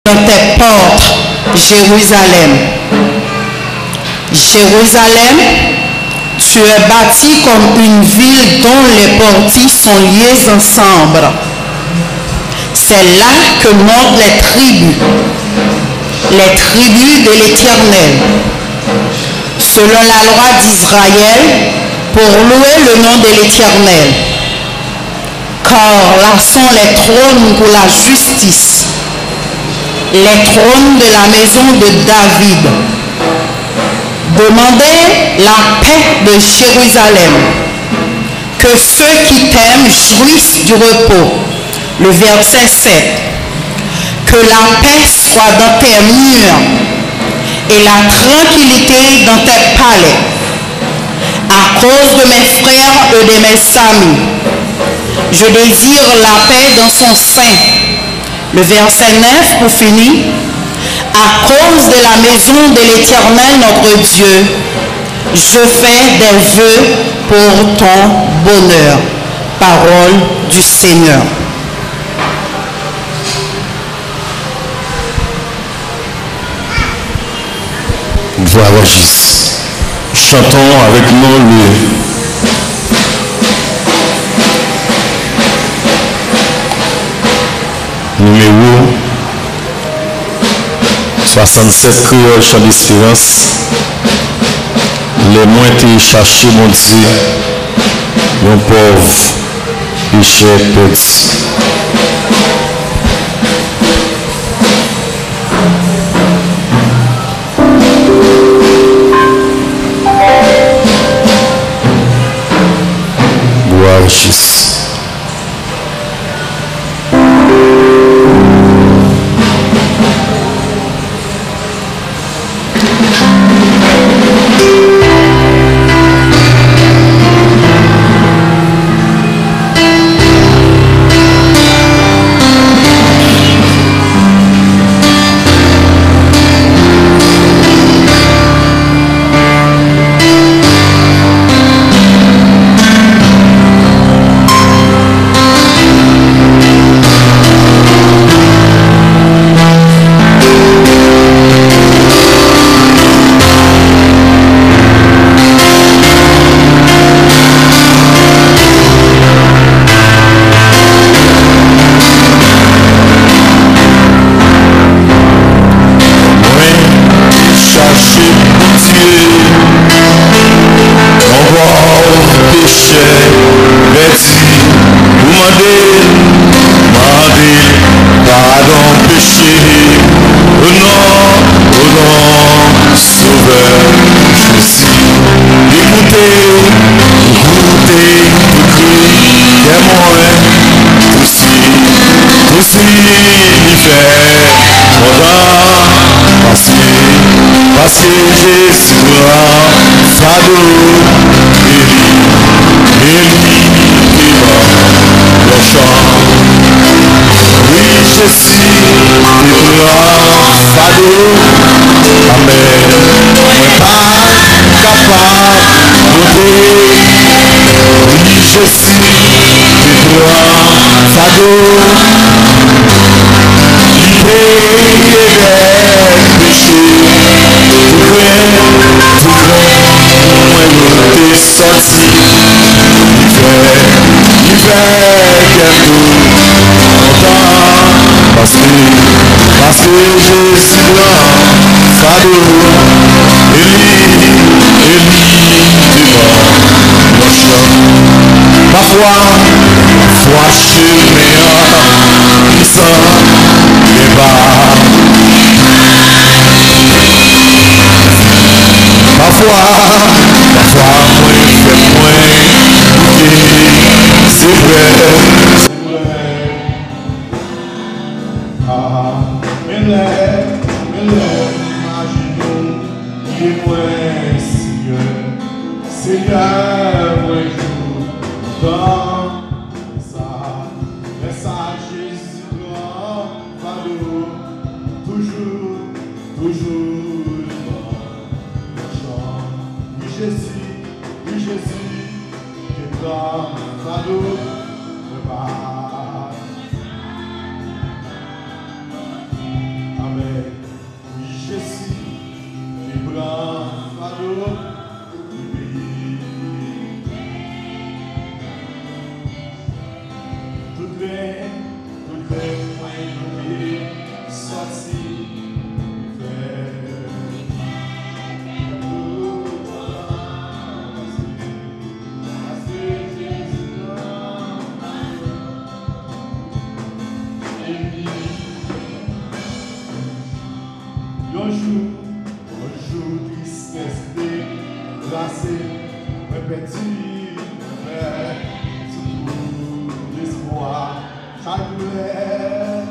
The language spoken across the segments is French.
dans tes portes, Jérusalem. Jérusalem, tu es bâtie comme une ville dont les portiques sont liés ensemble. C'est là que montent les tribus de l'Éternel, selon la loi d'Israël, pour louer le nom de l'Éternel. Car là sont les trônes pour la justice, les trônes de la maison de David. Demandez la paix de Jérusalem, que ceux qui t'aiment jouissent du repos. Le verset 7. Que la paix soit dans tes murs et la tranquillité dans tes palais, à cause de mes frères et de mes amis. Je désire la paix dans son sein. Le verset 9 pour finir. À cause de la maison de l'Éternel notre Dieu, je fais des vœux pour ton bonheur. Parole du Seigneur. Gloire à Jésus. Chantons avec nous le numéro 67 créole chant d'espérance. Les moins été chercher mon Dieu, mon pauvre péché perdu. Gloire à Jésus. jour tristesse déplacée, petit, mais tout l'espoir, chaque douleur.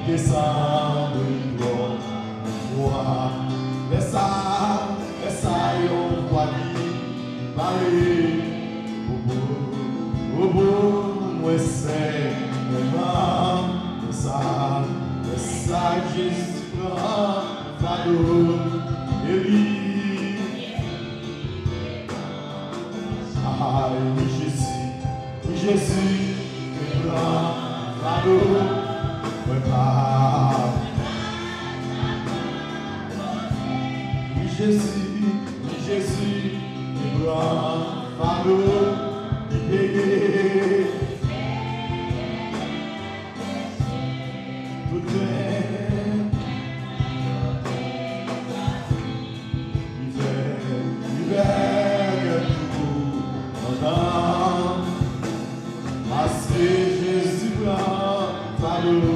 Descendre toi, laisse yon voie parler au bout, moi c'est ça, Jésus prend fardeau et lui. Ah, oui, Jésus, prend fardeau. Jésus, il prend fardeau, il paye tout peine. Il fait tout pendant, parce que Jésus prend fardeau.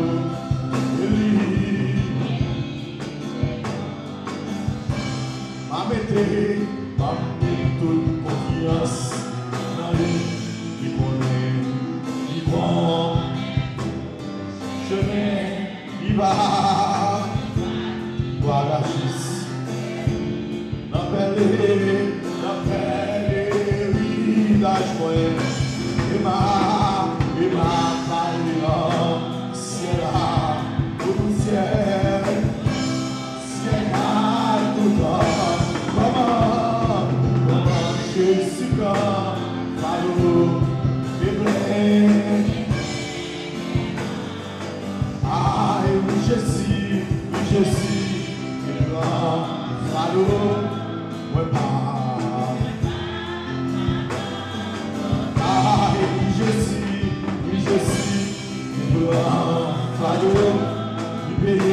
M'a mis toute confiance dans lui, qui connaît, qui prend chemin, il va voir la justice. N'appelle village moyen, et ma parole, ciel à tout ciel, ciel à tout temps. Jésus prend fardeau et plaît. Ah, oui, Jésus, il prend fardeau, ouais, pas. Ah, oui, Jésus, il prend fardeau, il paye.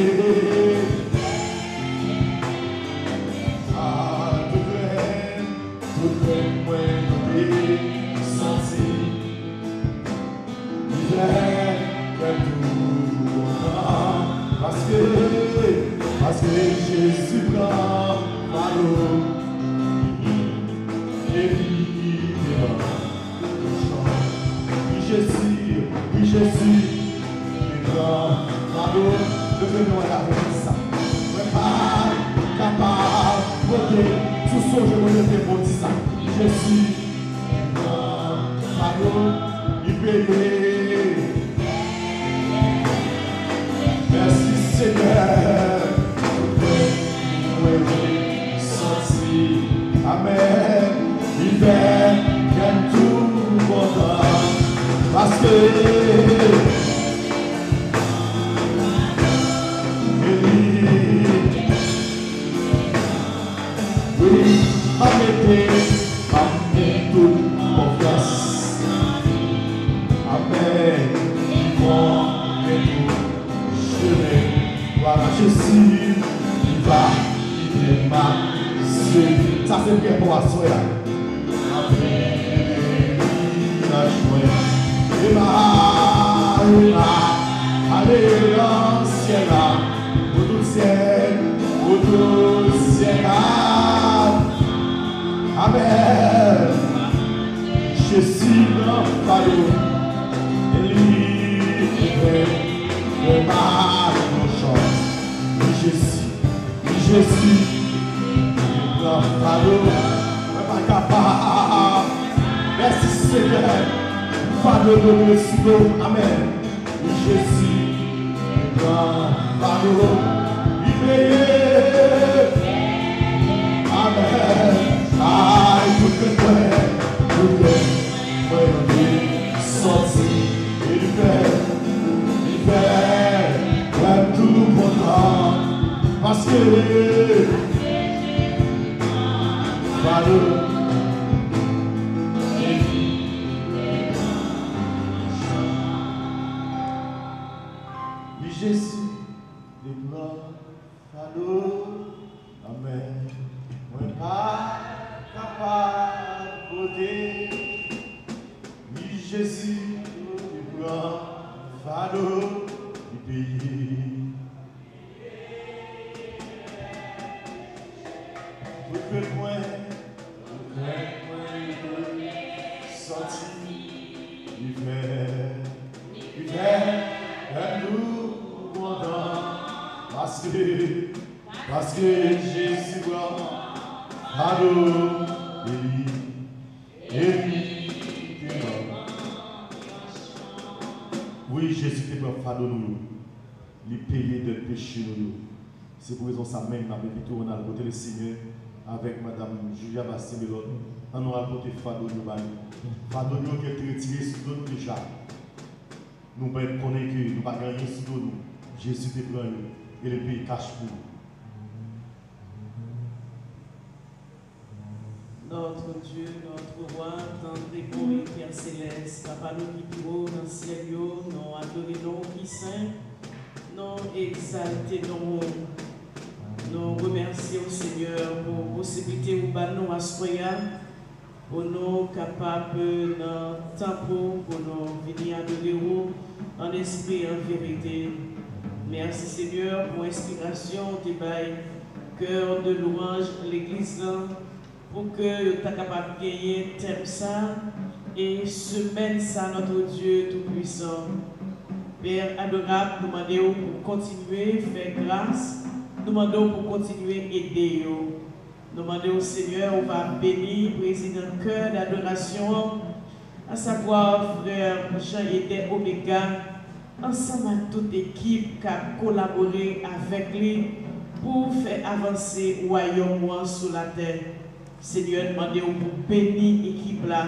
Parce que Jésus prend fardeau et lui Jésus, il prend fardeau. Devez-nous avec ça. Capable, ok, sous son je me fais pour ça. Jésus, il prend fardeau, il paye. Merci Seigneur. Amen. Il fait tout content parce que oui, amenez toute confiance. Amen. Il prend tout chemin. Voilà Jésus, il va, il est mal. Ça c'est bien pour la soirée. Allez, l'ancien pour tout ciel, Amen. Jésus dans fardeau, et lui le mal nous chante. Jésus. Fardeau, pas capable. Merci Seigneur. Fardeau de Messie, amen. Jésus, fardeau, il paye. Amen. Ah, tout est prêt, sorti, il fait tout content, parce que fardeau. Jésus, les blancs, fardeau, amen. Moi pas capable de Jésus, les blancs, fardeau du pays. Tout que moi, sorti, il fait nous content, parce que Jésus voit, fardeau et puis, oui, Jésus te prend fardeau nous, il paye de péché nous. C'est pour raison ça même, on a côté le Seigneur avec Madame Julia Bassimilon, on a côté fardeau nous. Fardeau nous qui est retiré sur nous déjà. Nous ne pouvons pas connaître que nous ne pouvons pas gagner sur nous. Jésus te prend et le pays cache pour nous. Notre Dieu, notre roi, tendre et bon et Père céleste, Papa nous qui plus haut dans le ciel, nous adorons qui saint, nous exaltons, nous remercions Seigneur pour la possibilité de nous assoyer, pour nous capables dans le temple, pour nous venir adorer en esprit et en vérité. Merci Seigneur pour l'inspiration, tes bails, cœur de louange, l'église. Pour que tu sois capable de gagner thème ça et semaine ça, notre Dieu Tout-Puissant. Père adorable, nous demandons pour continuer à faire grâce, nous demandons pour continuer à aider. Nous demandons au Seigneur, on va bénir le président cœur d'adoration, à savoir frère Jean-Édé Omega, ensemble à toute équipe qui a collaboré avec lui pour faire avancer le royaume sur la terre. Seigneur, demandez-vous pour bénir l'équipe là.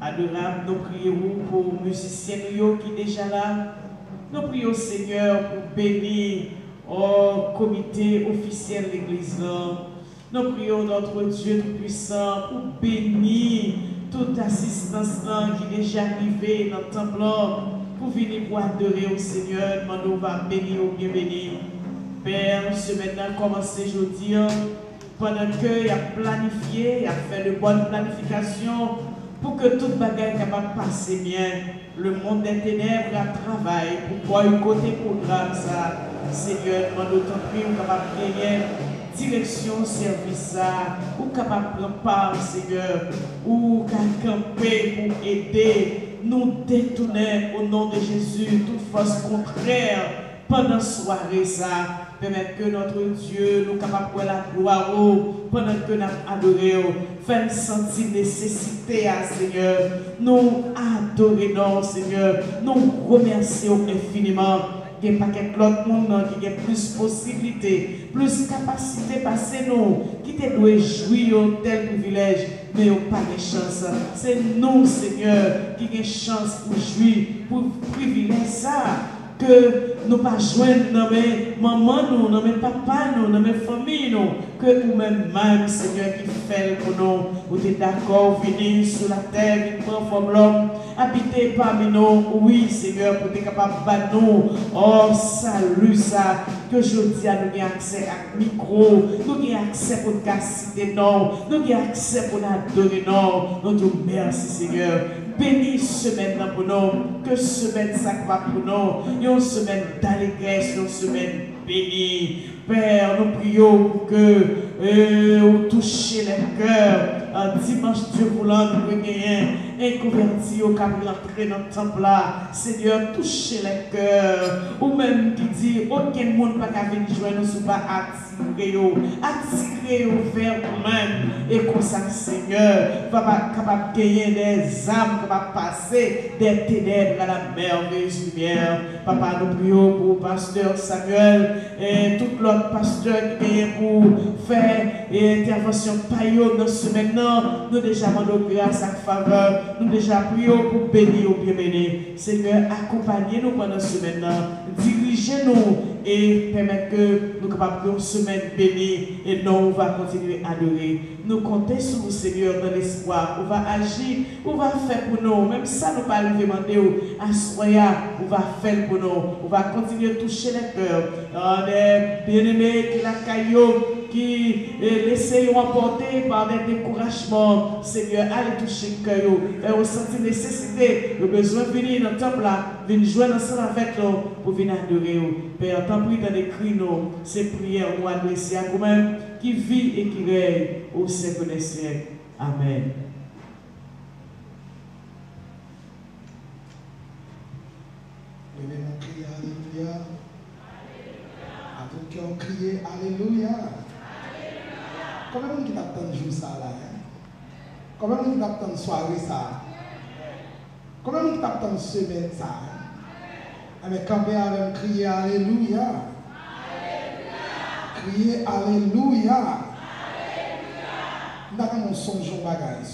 Adorable, nous prions pour les musiciens qui sont déjà là. Nous prions, Seigneur, pour bénir le comité officiel de l'église là. Nous prions notre Dieu Tout-Puissant pour bénir toute assistance là qui est déjà arrivée dans le temple là, pour venir pour adorer au Seigneur. Demandons va bénir ou bien bénir. Père, ce maintenant commencer aujourd'hui. Pendant qu'il a planifié, il a fait de bonnes planifications pour que toute bagaille capable de passer bien. Le monde des ténèbres a travaillé pour voir un côté programme ça. Seigneur, demande autant de prix, capable de gagner direction, service ça, ou capable de prendre part, Seigneur, ou camper pour aider, nous détourner au nom de Jésus toute force contraire pendant la soirée ça. Permettre que notre Dieu nous capable de la gloire pendant que nous adorons, faire sentir nécessité à Seigneur. Nous adorons, Seigneur. Nous remercions infiniment. Il n'y a pas qu'un monde qui a plus de possibilités, plus de capacités passer nous, qui te doit jouir de tel privilège, mais pas de chance. C'est nous, Seigneur, qui avons chance pour jouir, pour privilège ça. Que nous pas joindre dans mes maman, nous, dans mes papas, nous, dans mes familles, nous, que nous-mêmes, Seigneur, qui fait pour nous, vous êtes d'accord, venir sur la terre, venir prendre forme l'homme, habiter parmi nous, oui, Seigneur, pour être capable de battre nous, oh, salut ça, que je dis à nous avons accès à micro, nous avons accès pour citer non, nous avons accès pour adorer non, nous disons merci, Seigneur. Bénis semaine pour nous, que semaine ça va pour nous, une semaine d'allégresse, une semaine bénie. Père, nous prions pour que vous touchiez les cœurs. Un dimanche, Dieu voulant, nous gagner un converti au cap l'entrée dans le temple là. Seigneur, touchez les cœurs. Ou même qui dit, aucun monde n'a qu'à venir joindre nous, pas attirer vers nous-mêmes. Et comme ça, Seigneur, va capable de gagner des âmes, capable de passer des ténèbres à la merveilleuse lumière. Papa, nous prions pour le pasteur Samuel et tout l'autre pasteur qui est pour faire intervention paillot dans ce maintenant. Nous déjà demandons grâce à faveur. Nous déjà prions pour bénir ou bien bénir. Seigneur, accompagnez-nous pendant ce maintenant. Dirigez-nous et permettez que nous capables de une semaine bénie. Et nous, on va continuer à adorer. Nous comptons sur vous, Seigneur, dans l'espoir. On va agir, on va faire pour nous. Même ça, nous pas demander à soya, on va faire pour nous. On va continuer à toucher les cœurs. Des bien-aimés qui la caillou, qui laissez emporter par des découragements. Seigneur, allez toucher le cœur. Et on sent nécessité, le besoin de venir dans le temple là, venir joindre ensemble avec nous pour venir adorer. Père, tant pis dans les cris, ces prières nous adresser à vous-même qui vit et qui règne au siècle des siècles. Amen. Levez-nous, crier Alléluia. À tout qui ont crié Alléluia. Combien de gens qui t'attendent jour ça là? Combien de gens qui t'attendent soirée ça? Combien de gens qui t'attendent semaine ça? Mais camper avec crier Alléluia. Crier Alléluia. Nous avons songeons bagaille.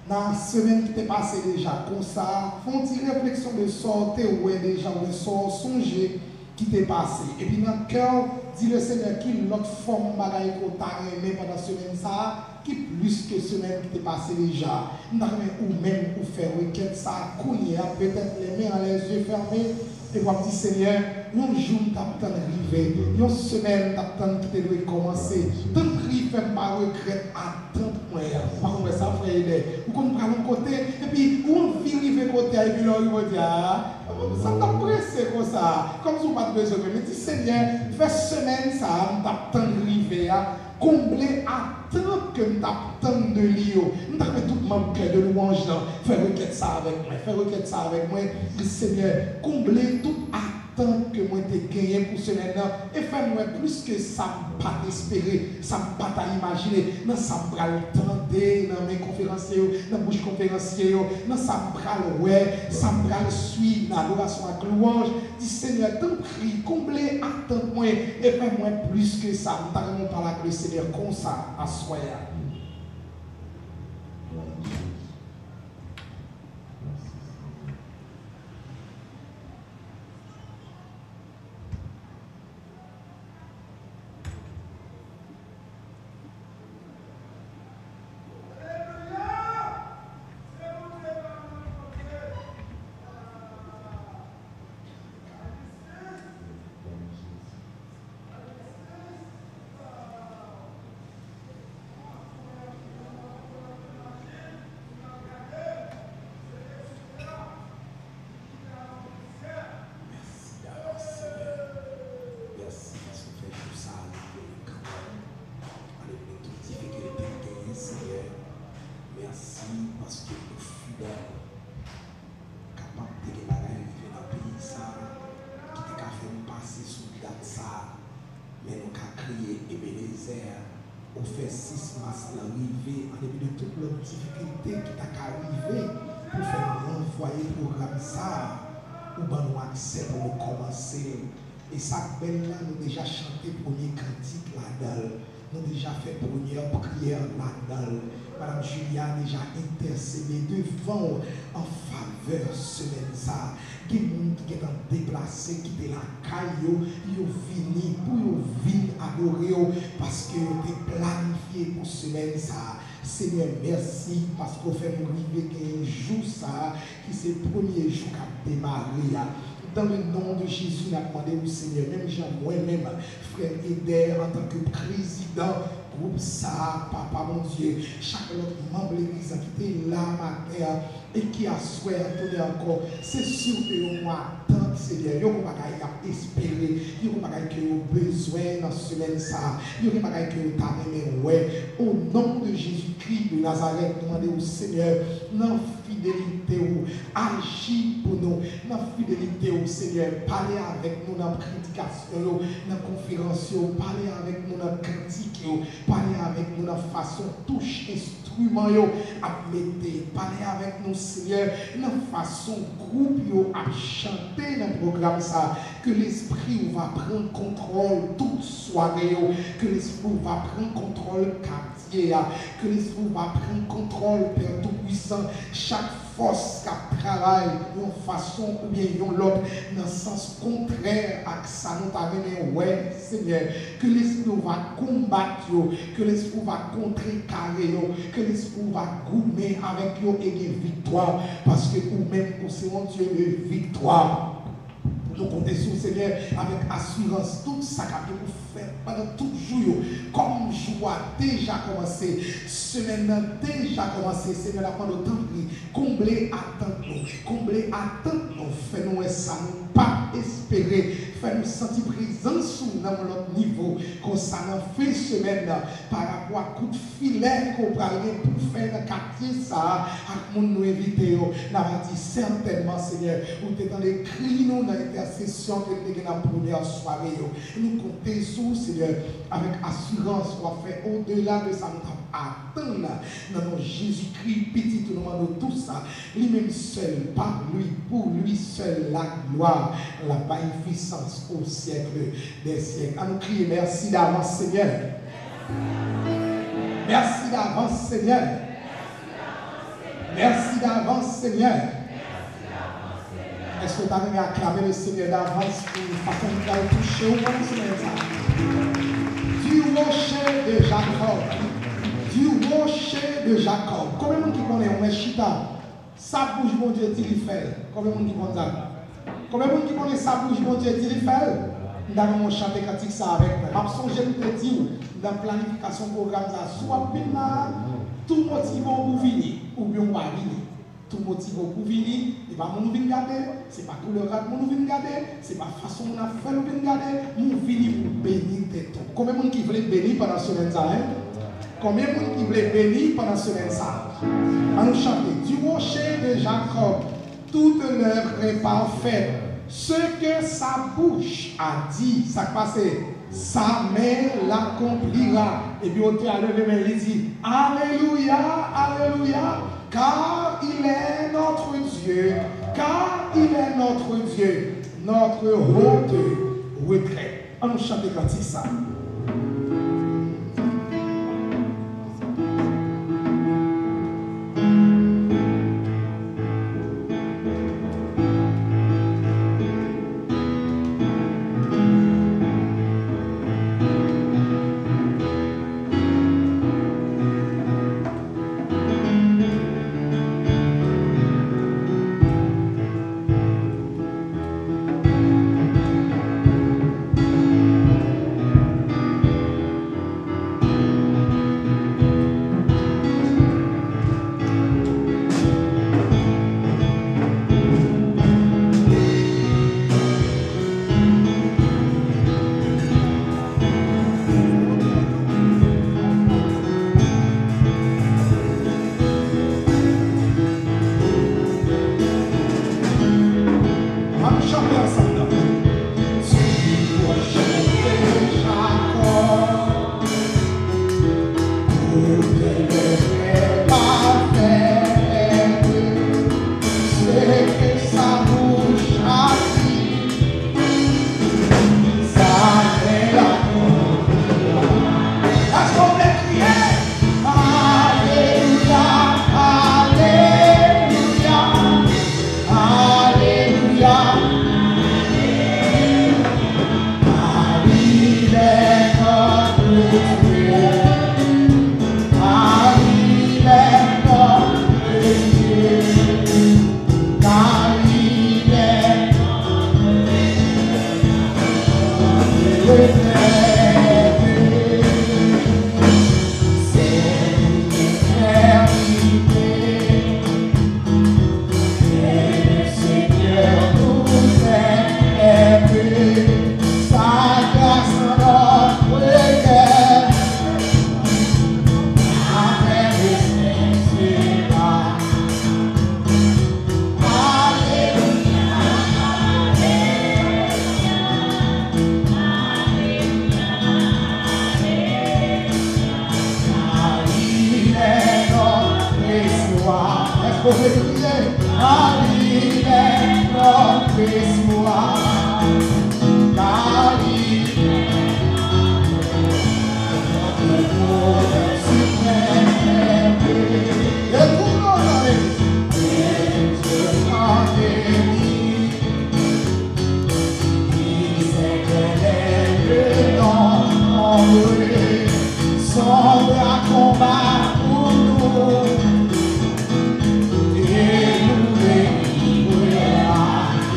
Dans la semaine qui t'est passée déjà, comme ça, font une réflexion de sortir ou déjà, ou sort songer qui t'est passé. Et puis dans le cœur, dit le Seigneur qui l'autre forme bagaille qu'on t'a aimé pendant la semaine ça, qui plus que semaine qui t'est passée déjà. Nous avons ou même ou faire requête ça, couiller, peut-être les mains, les yeux fermés. Et vous dire, Seigneur, un jour t'attends d'arriver, une semaine t'attends qui te doit commencer. Tant prie, fais pas regret à tant de moyens. Par contre, ça frère, vous comprenez mon côté, et puis on vit arriver côté, et puis là, il va dire, ça t'a pressé comme ça. Comme si vous n'avez pas besoin, mais dis, Seigneur, fais semaine ça, t'attends d'arriver, combler à tant que t'attends de l'IO. Nous t'avons tout mon cœur de louange, fais requête ça avec moi, dis, Seigneur, combler tout attente que moi t'ai gagné pour ce maintenant et fais-moi plus que ça ne pas t'espérer, ça ne pas t'imaginer, non ça me le tenter dans mes conférenciers, dans bouche conférenciers, non ça me ouais, ça me suivre dans l'adoration à louange, dis Seigneur, t'en prie, combler attente moi et fais-moi plus que ça, nous t'avons parlé avec le Seigneur comme ça, à soi. On fait 6 mars l'arrivée, en début de toute l'autre difficulté qui t'a arrivé pour faire renvoyer le programme ça, ou ben nous accès pour nous commencer. Et ça, belle là, nous déjà chanté premier cantique là-dedans, nous déjà fait première prière là-dedans. Madame Julia a déjà intercédé devant en faveur semaine ça. Qui est déplacé, qui est la caillou, ils vini pour venir adorer parce que vous êtes planifié pour semaine ça. Seigneur, merci parce qu'on fait nous arriver un jour ça, qui c'est le premier jour qui a démarré. Dans le nom de Jésus, nous avons demandé au Seigneur, même Jean, moi-même, frère Eder, en tant que président, groupe ça, papa mon Dieu, chaque autre membre de l'église qui était là, ma terre, et qui a souhaité attendre encore, c'est sûr que moi, tant Seigneur, il y a des espérer, il y a des besoin dans ce semaine ça, il y a des que tu as aimé, ouais, au nom de Jésus-Christ de Nazareth, demandez au Seigneur, dans fidélité, agis pour nous, dans fidélité au Seigneur, parlez avec nous dans la prédication, dans la conférence, parlez avec nous dans la critique, parlez avec nous dans la façon touche instrument à mettre, parlez avec nous Seigneur, dans la façon groupe à chanter dans le programme ça, que l'esprit va prendre contrôle toute soirée, que l'esprit va prendre contrôle quartier, que l'esprit va prendre contrôle Père Tout-Puissant, chaque force qui travaille d'une façon ou bien d'une l'autre dans le sens contraire à ça nous t'avons ouais Seigneur, que l'esprit va combattre, que l'esprit va contrecarrer, que l'esprit va goumer avec eux et gagner victoire parce que vous-même c'est un Dieu de victoire. Nous comptons sur le Seigneur avec assurance tout ça qui pour faire pendant tout jour, comme joie déjà commencé, semaine a déjà commencé, Seigneur, la prendre autant de combler attente nous, fais-nous ça, nous pas espérer, fais-nous sentir présence dans notre niveau, qu'on s'en fait semaine par rapport à coup de filet qu'on va pour faire le quartier ça, à mon nous inviter, n'a dit certainement, Seigneur, où tu es dans les cris, nous, dans l'intercession que tu es dans la première soirée, nous comptons sur, Seigneur, avec assurance, on va faire au-delà de ça, nous attendre dans Jésus-Christ, petit, tout le monde, tout ça, lui-même seul, par lui, pour lui seul, la gloire, la magnificence au siècle des siècles. À nous crier merci d'avance, Seigneur. Merci d'avance, Seigneur. Merci d'avance, Seigneur. Est-ce que tu as acclamé le Seigneur d'avance pour une façon de toucher au monde, Seigneur? Du rocher de Jacob. Du rocher de Jacob. Combien de monde qui connaît on est chita? Ça bouge mon Dieu dit il fait. Combien de monde qui connaît ça? Combien de monde qui connaît ça bouge mon Dieu dit il fait? Nous avons chanté cantique ça avec moi. Je songe te dire dans la planification programme ça soit bien là tout motif pour venir ou bien on va venir. Tout motif pour venir, et pas mon venir garder, c'est pas couleur rat mon venir garder, c'est pas façon on a fait nous venir garder, nous venir pour bénir tes temps. Combien de monde qui veut bénir pendant ce semaine ça hein? Combien de monde qui veut bénir pendant ce semaine ça? À nous chanter du rocher de Jacob, toute l'œuvre est parfaite. Ce que sa bouche a dit, ça passe, sa main l'accomplira. Et puis au théâtre de main, il dit Alléluia, Alléluia, car il est notre Dieu, car il est notre Dieu, notre haute retraite. On nous chante quand c'est ça.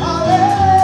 Allez!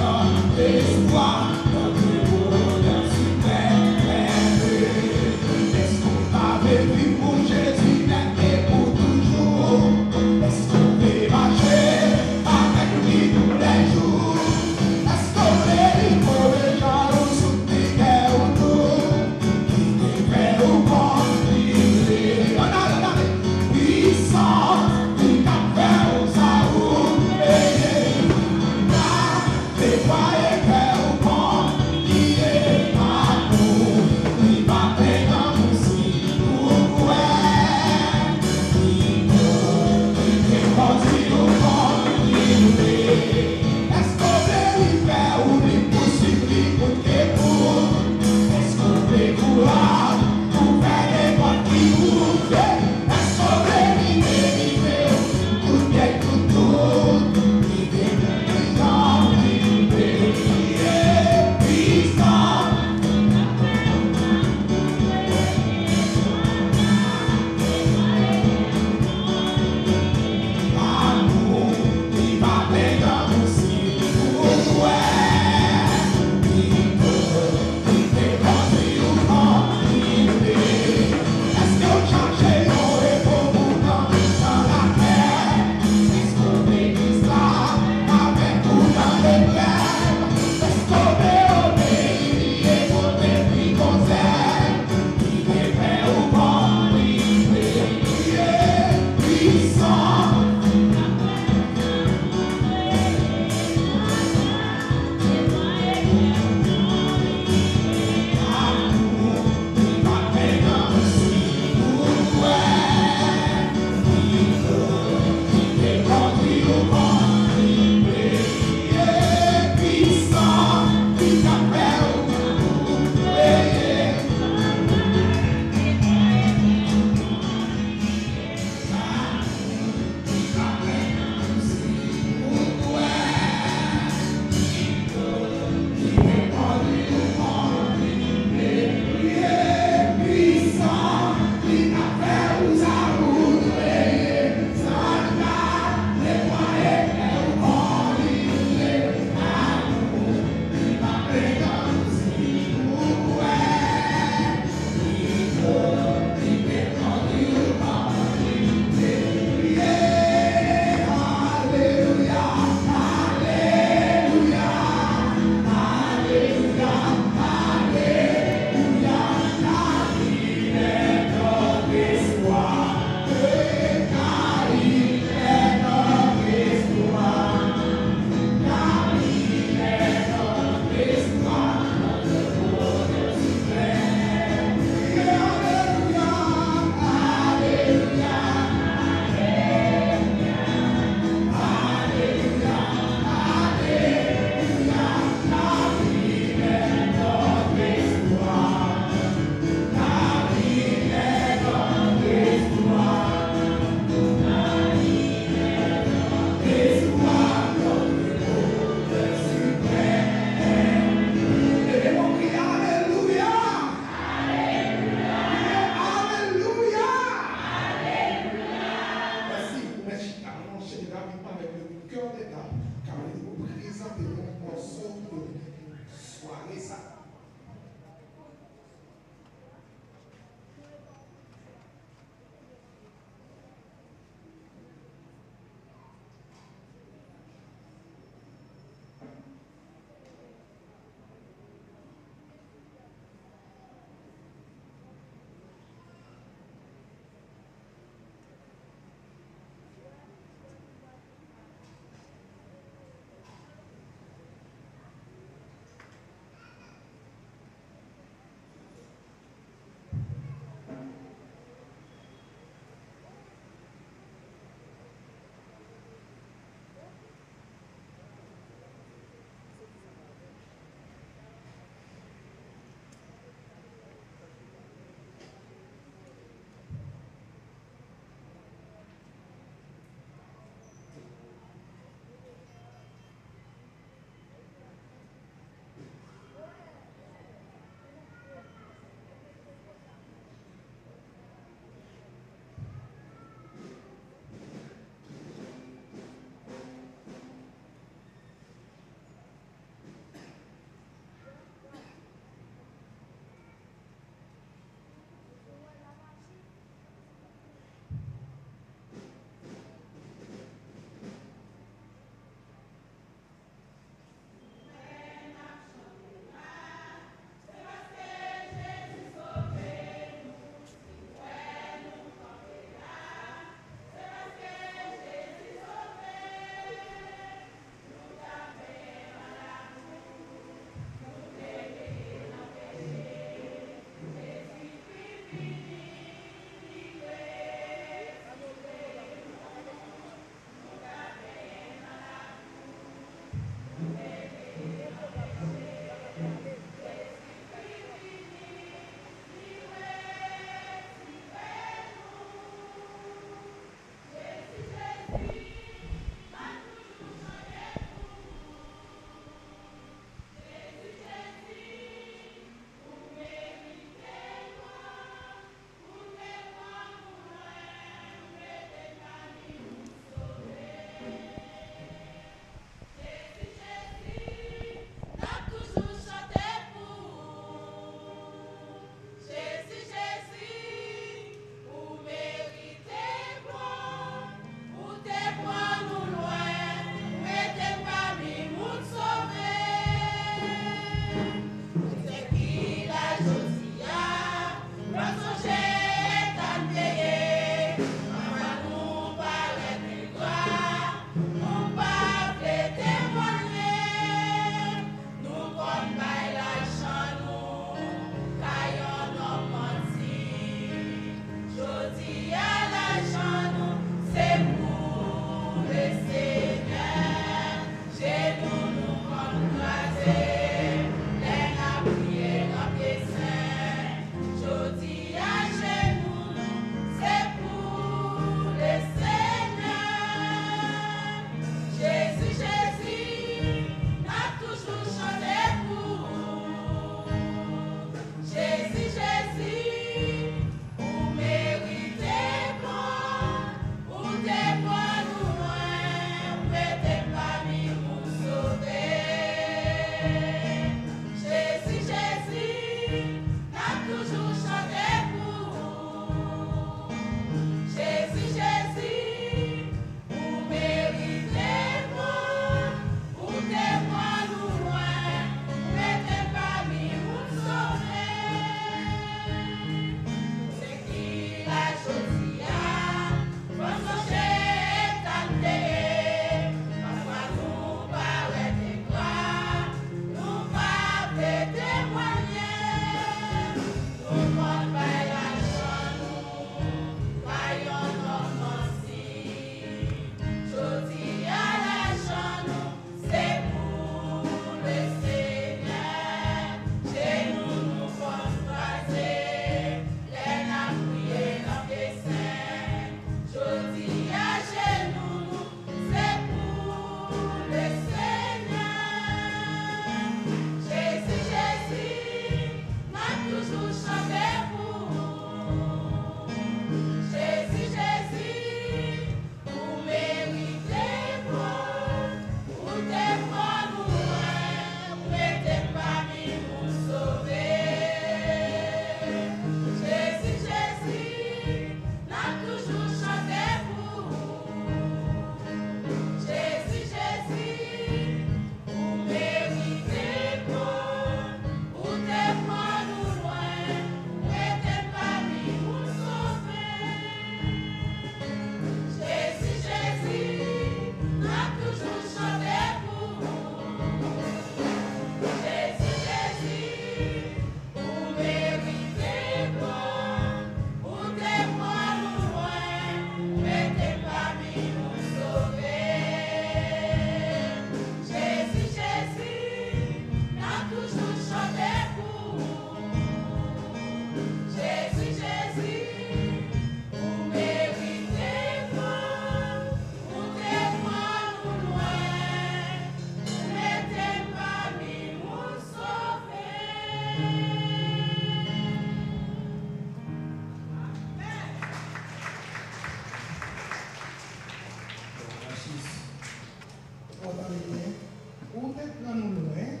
Ou te prend nous loin,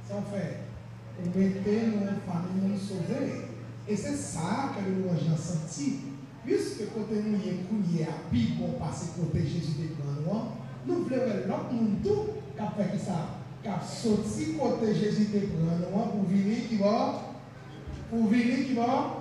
sans faire, ou mettez nos familles nous sauver. Et c'est ça que nous avons senti. Puisque côté nous y est à plus bon passer côté Jésus de Grand nous voulons l'autre monde tout qui a fait ça, qui a sorti côté Jésus de Grand pour venir qui va,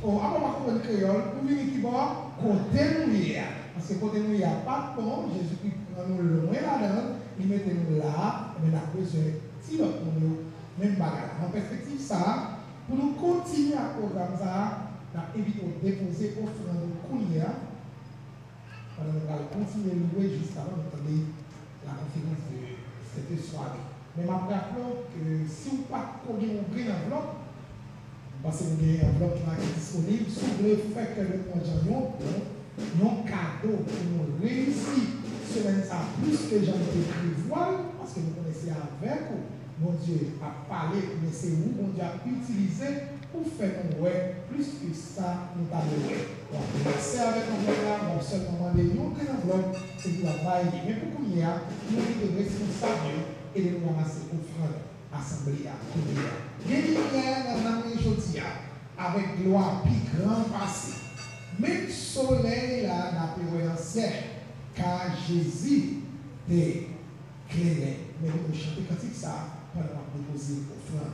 oh, avant de créole, pour venir qui va, côté nous y est. Parce que côté nous y a pas de bon, Jésus qui prend nous loin là-dedans, il met nous là, mais la besoin si l'autre nous, même bagarre. En perspective ça, pour nous continuer à programme ça, nous évitons de déposer offrande de Kounia. Nous allons continuer à louer jusqu'à la conférence de cette soirée. Mais je me rappelle que si vous n'avez pas ouvrir l'enveloppe, parce que vous avez une enveloppe qui est disponible, si vous voulez faire que le mois de janvier, un cadeau pour nous réussir semaine ça plus que j'en ai prévoir, parce que vous connaissez avec vous. Mon Dieu a parlé, mais c'est vous, mon Dieu a utilisé pour faire un ouais, plus que ça, nous avons fait. Donc, c'est avec nous là, on seulement demander nous une enveloppe, c'est pour la baille. Mais pour qu'on y a, nous sommes responsables et de nous ramasser offrande, assemblée à Kounia. Guénière dans la main aujourd'hui, avec gloire plus grand passé. Même soleil là, dans la période ancienne, car Jésus est clair. Mais nous chantons quand c'est ça, pendant la déposer offrande.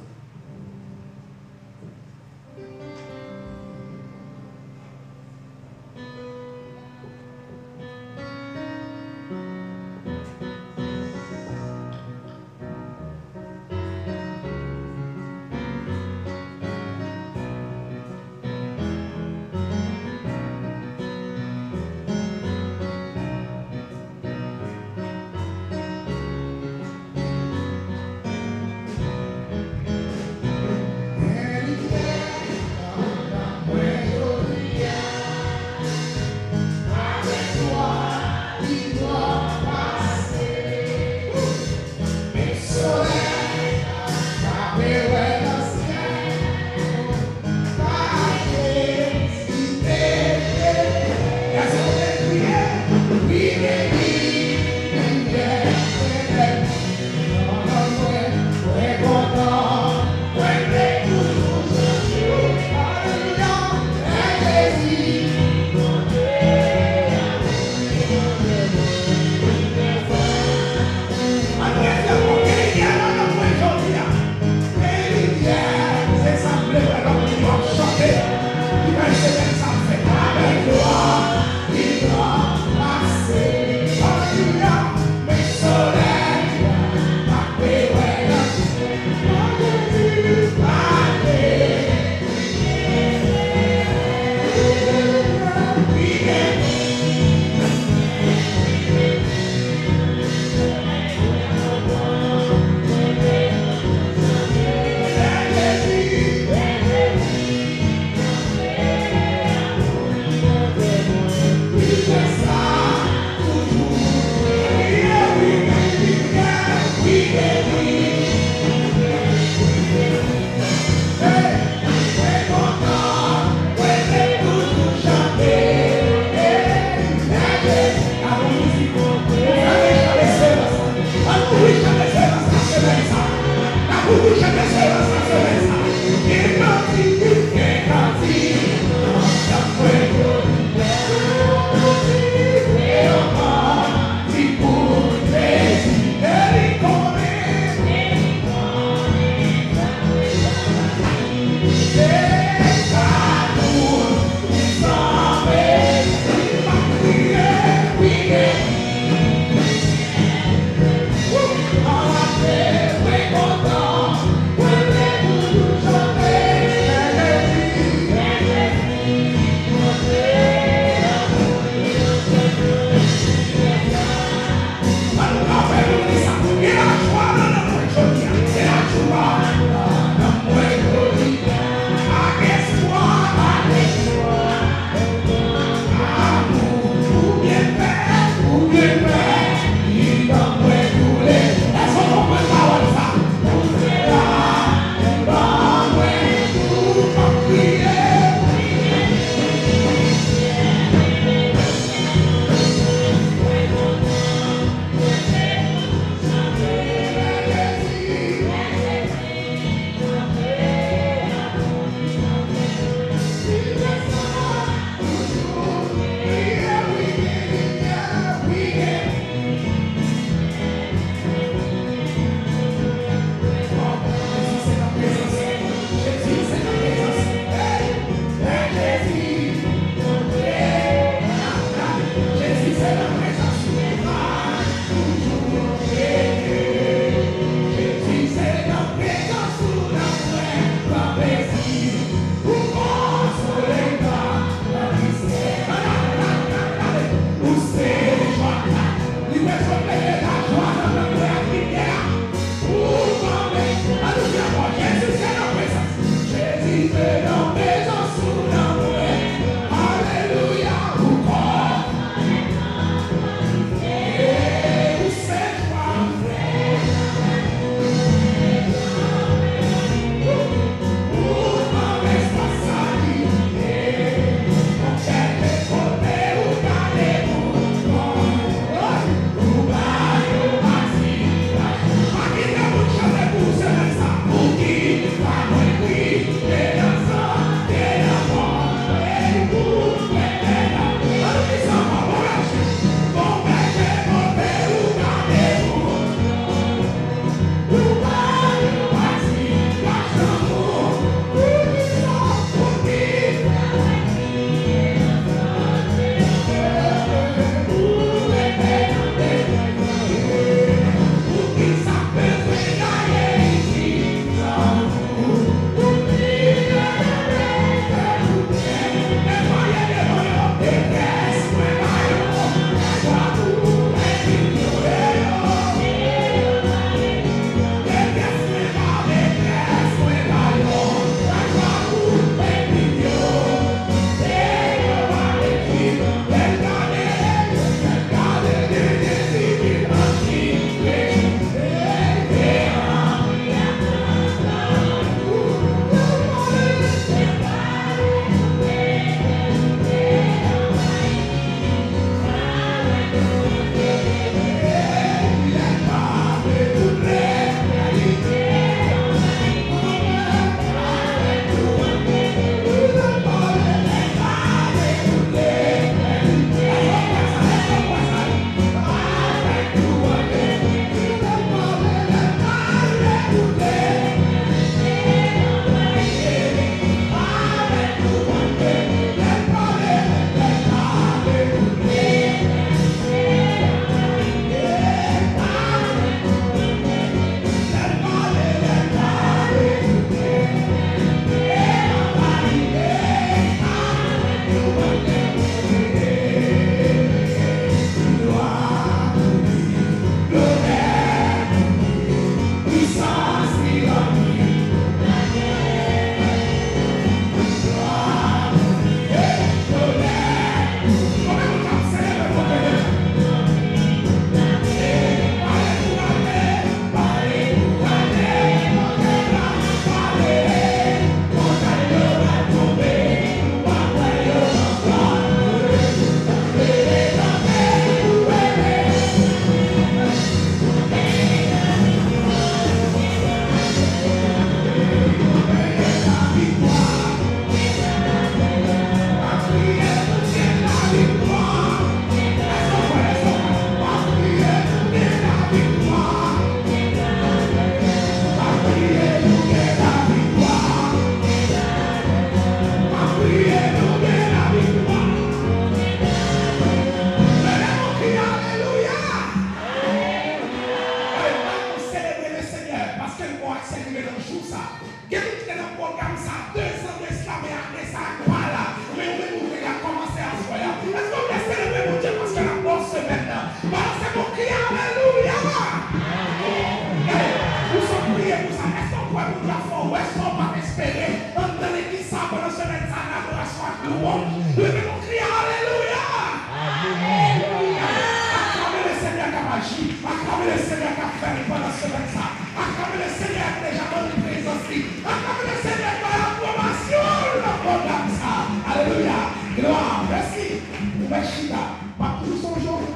Acclamez le Seigneur qui a fait pendant ce temps ça. Acclamez le Seigneur qui a déjà dans la présence. Acclamez le Seigneur qui a l'approbation de la programme ça. Alléluia. Gloire. Merci. Pour Meshida. Pas toujours son jour pour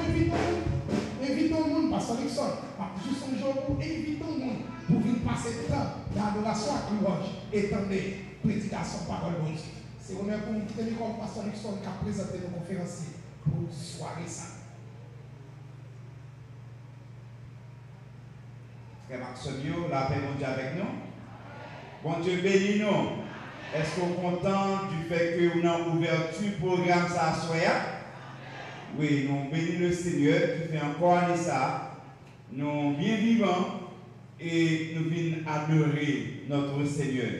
inviter le monde. Pasteur Nixon. Pas toujours son jour pour inviter le monde. Pour venir passer le temps d'adoration à louange. Étendez. Prédication, parole de Dieu. C'est honneur pour nous tenir comme Pasteur Nixon qui a présenté nos conférenciers pour soirée ça. Frère Maximio, la paix de Dieu avec nous. Bon Dieu bénis nous. Est-ce qu'on est content du fait que nous avons ouvert le programme ça à soya? Oui, nous bénissons le Seigneur qui fait encore ça. Nous bien vivants et nous venons adorer notre Seigneur.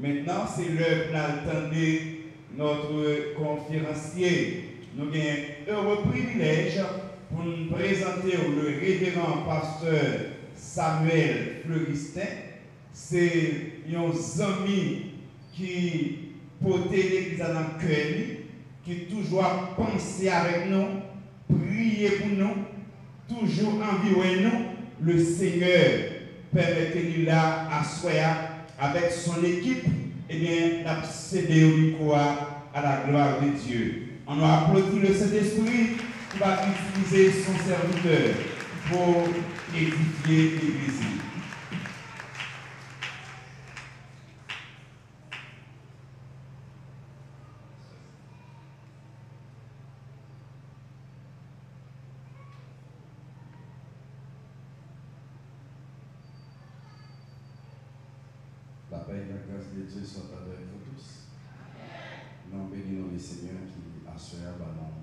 Maintenant, c'est l'heure pour attendre notre conférencier. Nous avons un heureux privilège pour nous présenter le révérend pasteur Samuel Fleuristin. C'est un ami qui portait l'église dans le cœur, qui toujours pensé avec nous, prier pour nous, toujours environner nous. Le Seigneur permettez-nous là à soya avec son équipe, eh bien, d'accéder au micro à la gloire de Dieu. On a applaudi le Saint-Esprit qui va utiliser son serviteur pour édifier l'Église. La paix et la grâce de Dieu soit avec vous tous. Nous bénissons le Seigneur qui assure nos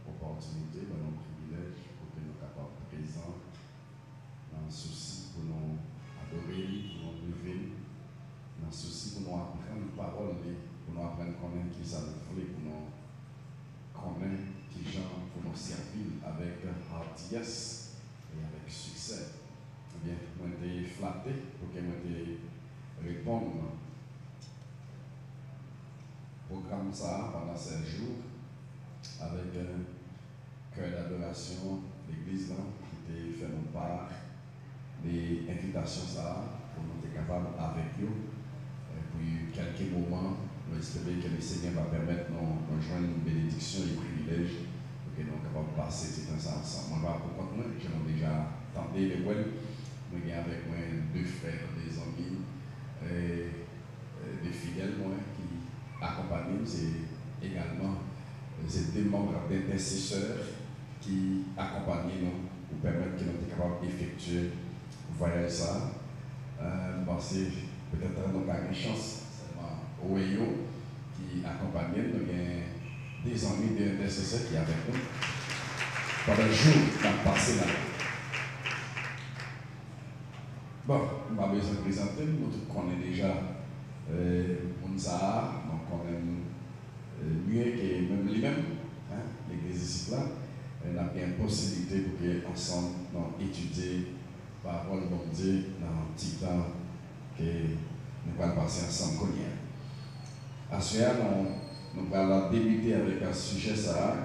opportunités, nos privilèges pour que nous soyons capables de présent dans le souci pour nous adorer, pour nous lever, dans le souci pour nous apprendre parole, pour nous apprendre à connaître qui ça nous fait, pour nous connaître qui gens pour nous servir avec hardiesse et avec succès. Eh bien, nous sommes flattés pour que nous répondre au programme ça pendant 7 jours avec un cœur d'adoration l'église qui était fait mon part des invitations ça pour nous être capables avec eux et puis quelques moments nous espérons que le Seigneur va permettre de nous joindre une bénédiction et privilège pour que nous soyons capables de passer ce temps ensemble. Moi, pour contre moi, j'ai déjà tenté les web, nous avons avec moi 2 frères, des amis des fidèles qui accompagnent, c'est également des membres d'intercesseurs qui accompagnent nous pour permettre que nous soyons capables d'effectuer le voyage. Je pense peut-être que nous avons une chance seulement au Wayo qui accompagnent nous, des amis d'intercesseurs qui sont avec nous pendant le jour qu'on passé là. Bon, je n'ai pas besoin de présenter, nous connaissons déjà Mounsa, donc on est mieux que même lui-même, l'église ici là. On a bien une possibilité pour qu'ensemble nous étudier la parole de Dieu dans un petit temps que nous allons passer ensemble. À ce moment, nous allons débuter avec un sujet ça,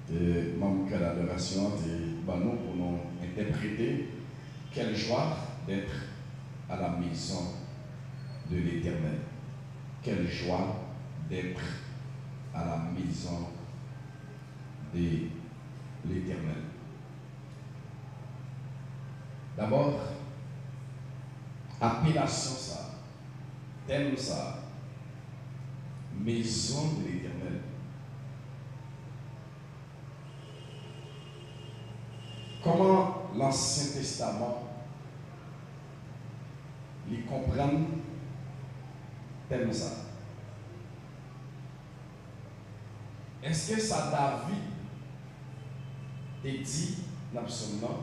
que manque d'adoration, pour nous interpréter quelle joie d'être à la maison de l'Éternel. Quelle joie d'être à la maison de l'Éternel. D'abord, appellation ça, thème ça, maison de l'Éternel. Comment l'Ancien Testament les comprendre thème ça? Est-ce que ça David te dit absolument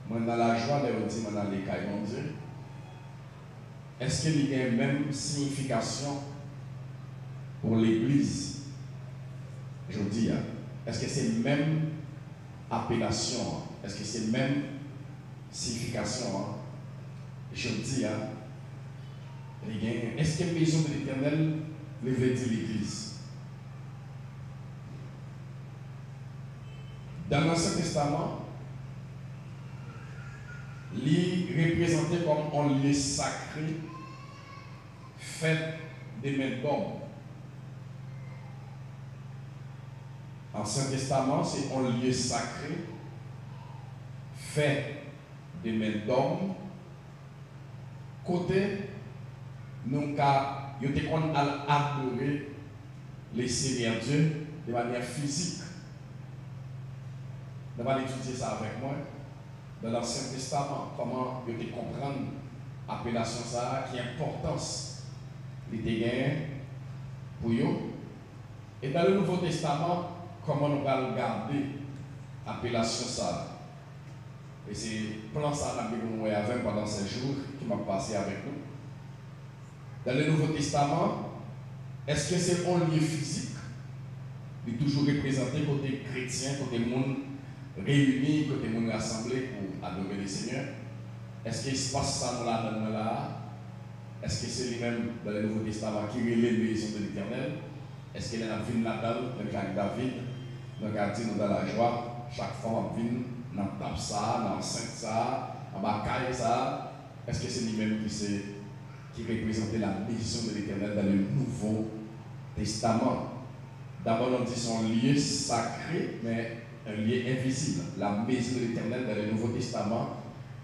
moi dans la joie de dire moi dans les cailles mon Dieu? Est-ce qu'il y a une même signification pour l'Église? Je dis, est-ce que c'est la même appellation? Est-ce que c'est la même signification? Je dis, est-ce que la maison de l'Éternel veut dire l'Église? Dans l'Ancien Testament, li représenté comme un lieu sacré fait des mains d'hommes. Ancien Testament, c'est un lieu sacré fait des mains d'hommes. Côté, nous avons adoré les Seigneurs Dieu de manière physique. Nous allons étudier ça avec moi dans l'Ancien Testament, comment vous comprendre l'appellation ça, qui est importance les dégâts pour eux. Et dans le Nouveau Testament, comment nous allons regarder l'appellation ça. Et c'est plan ça que nous avons pendant ces jours qui m'a passé avec nous. Dans le Nouveau Testament, est-ce que c'est un lieu physique? Il est toujours représenté côté chrétien, côté monde réuni, côté monde rassemblé pour adorer le Seigneur. Est-ce qu'il se passe ça dans là? Est-ce que c'est lui-même dans le Nouveau Testament qui relève les maisons de l'Éternel? Est-ce qu'il y a une là-dedans, dans le cas de David, dans le quartier, dans la joie, chaque fois on vient dans le temple ça, dans le saint ça, en bataille ça? Est-ce que c'est lui-même qui représentait la maison de l'Éternel dans le Nouveau Testament? D'abord, on dit son lieu sacré, mais un lieu invisible. La maison de l'Éternel dans le Nouveau Testament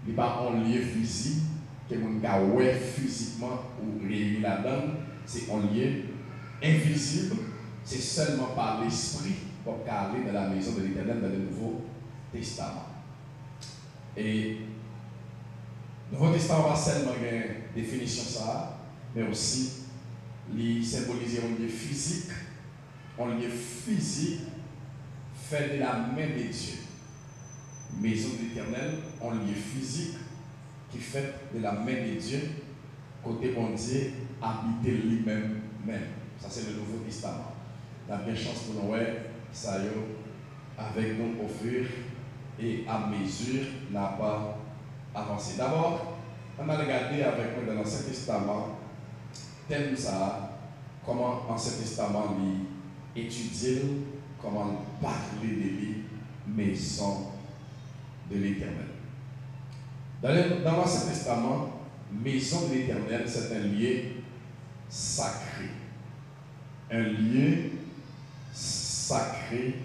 n'est pas un lieu visible que l'on voit physiquement ou réuni là-dedans. C'est un lieu invisible. C'est seulement par l'Esprit qu'on peut aller dans la maison de l'Éternel dans le Nouveau Testament. Et le Nouveau Testament va seulement une définition ça, mais aussi il symbolise un lieu physique. Un lieu physique fait de la main de Dieu. Maison de l'Éternel, un lieu physique qui fait de la main de Dieu, côté bon Dieu, habiter lui-même. Ça, c'est le Nouveau Testament. On a bien chance pour nous, ça y est, avec nous au fur et à mesure, n'a pas avancé. D'abord, on a regardé avec nous dans l'Ancien Testament, thème ça, comment l'Ancien Testament étudier, comment parler de lui, maison de l'Éternel. Dans l'Ancien Testament, maison de l'Éternel, c'est un lieu sacré. Un lieu sacré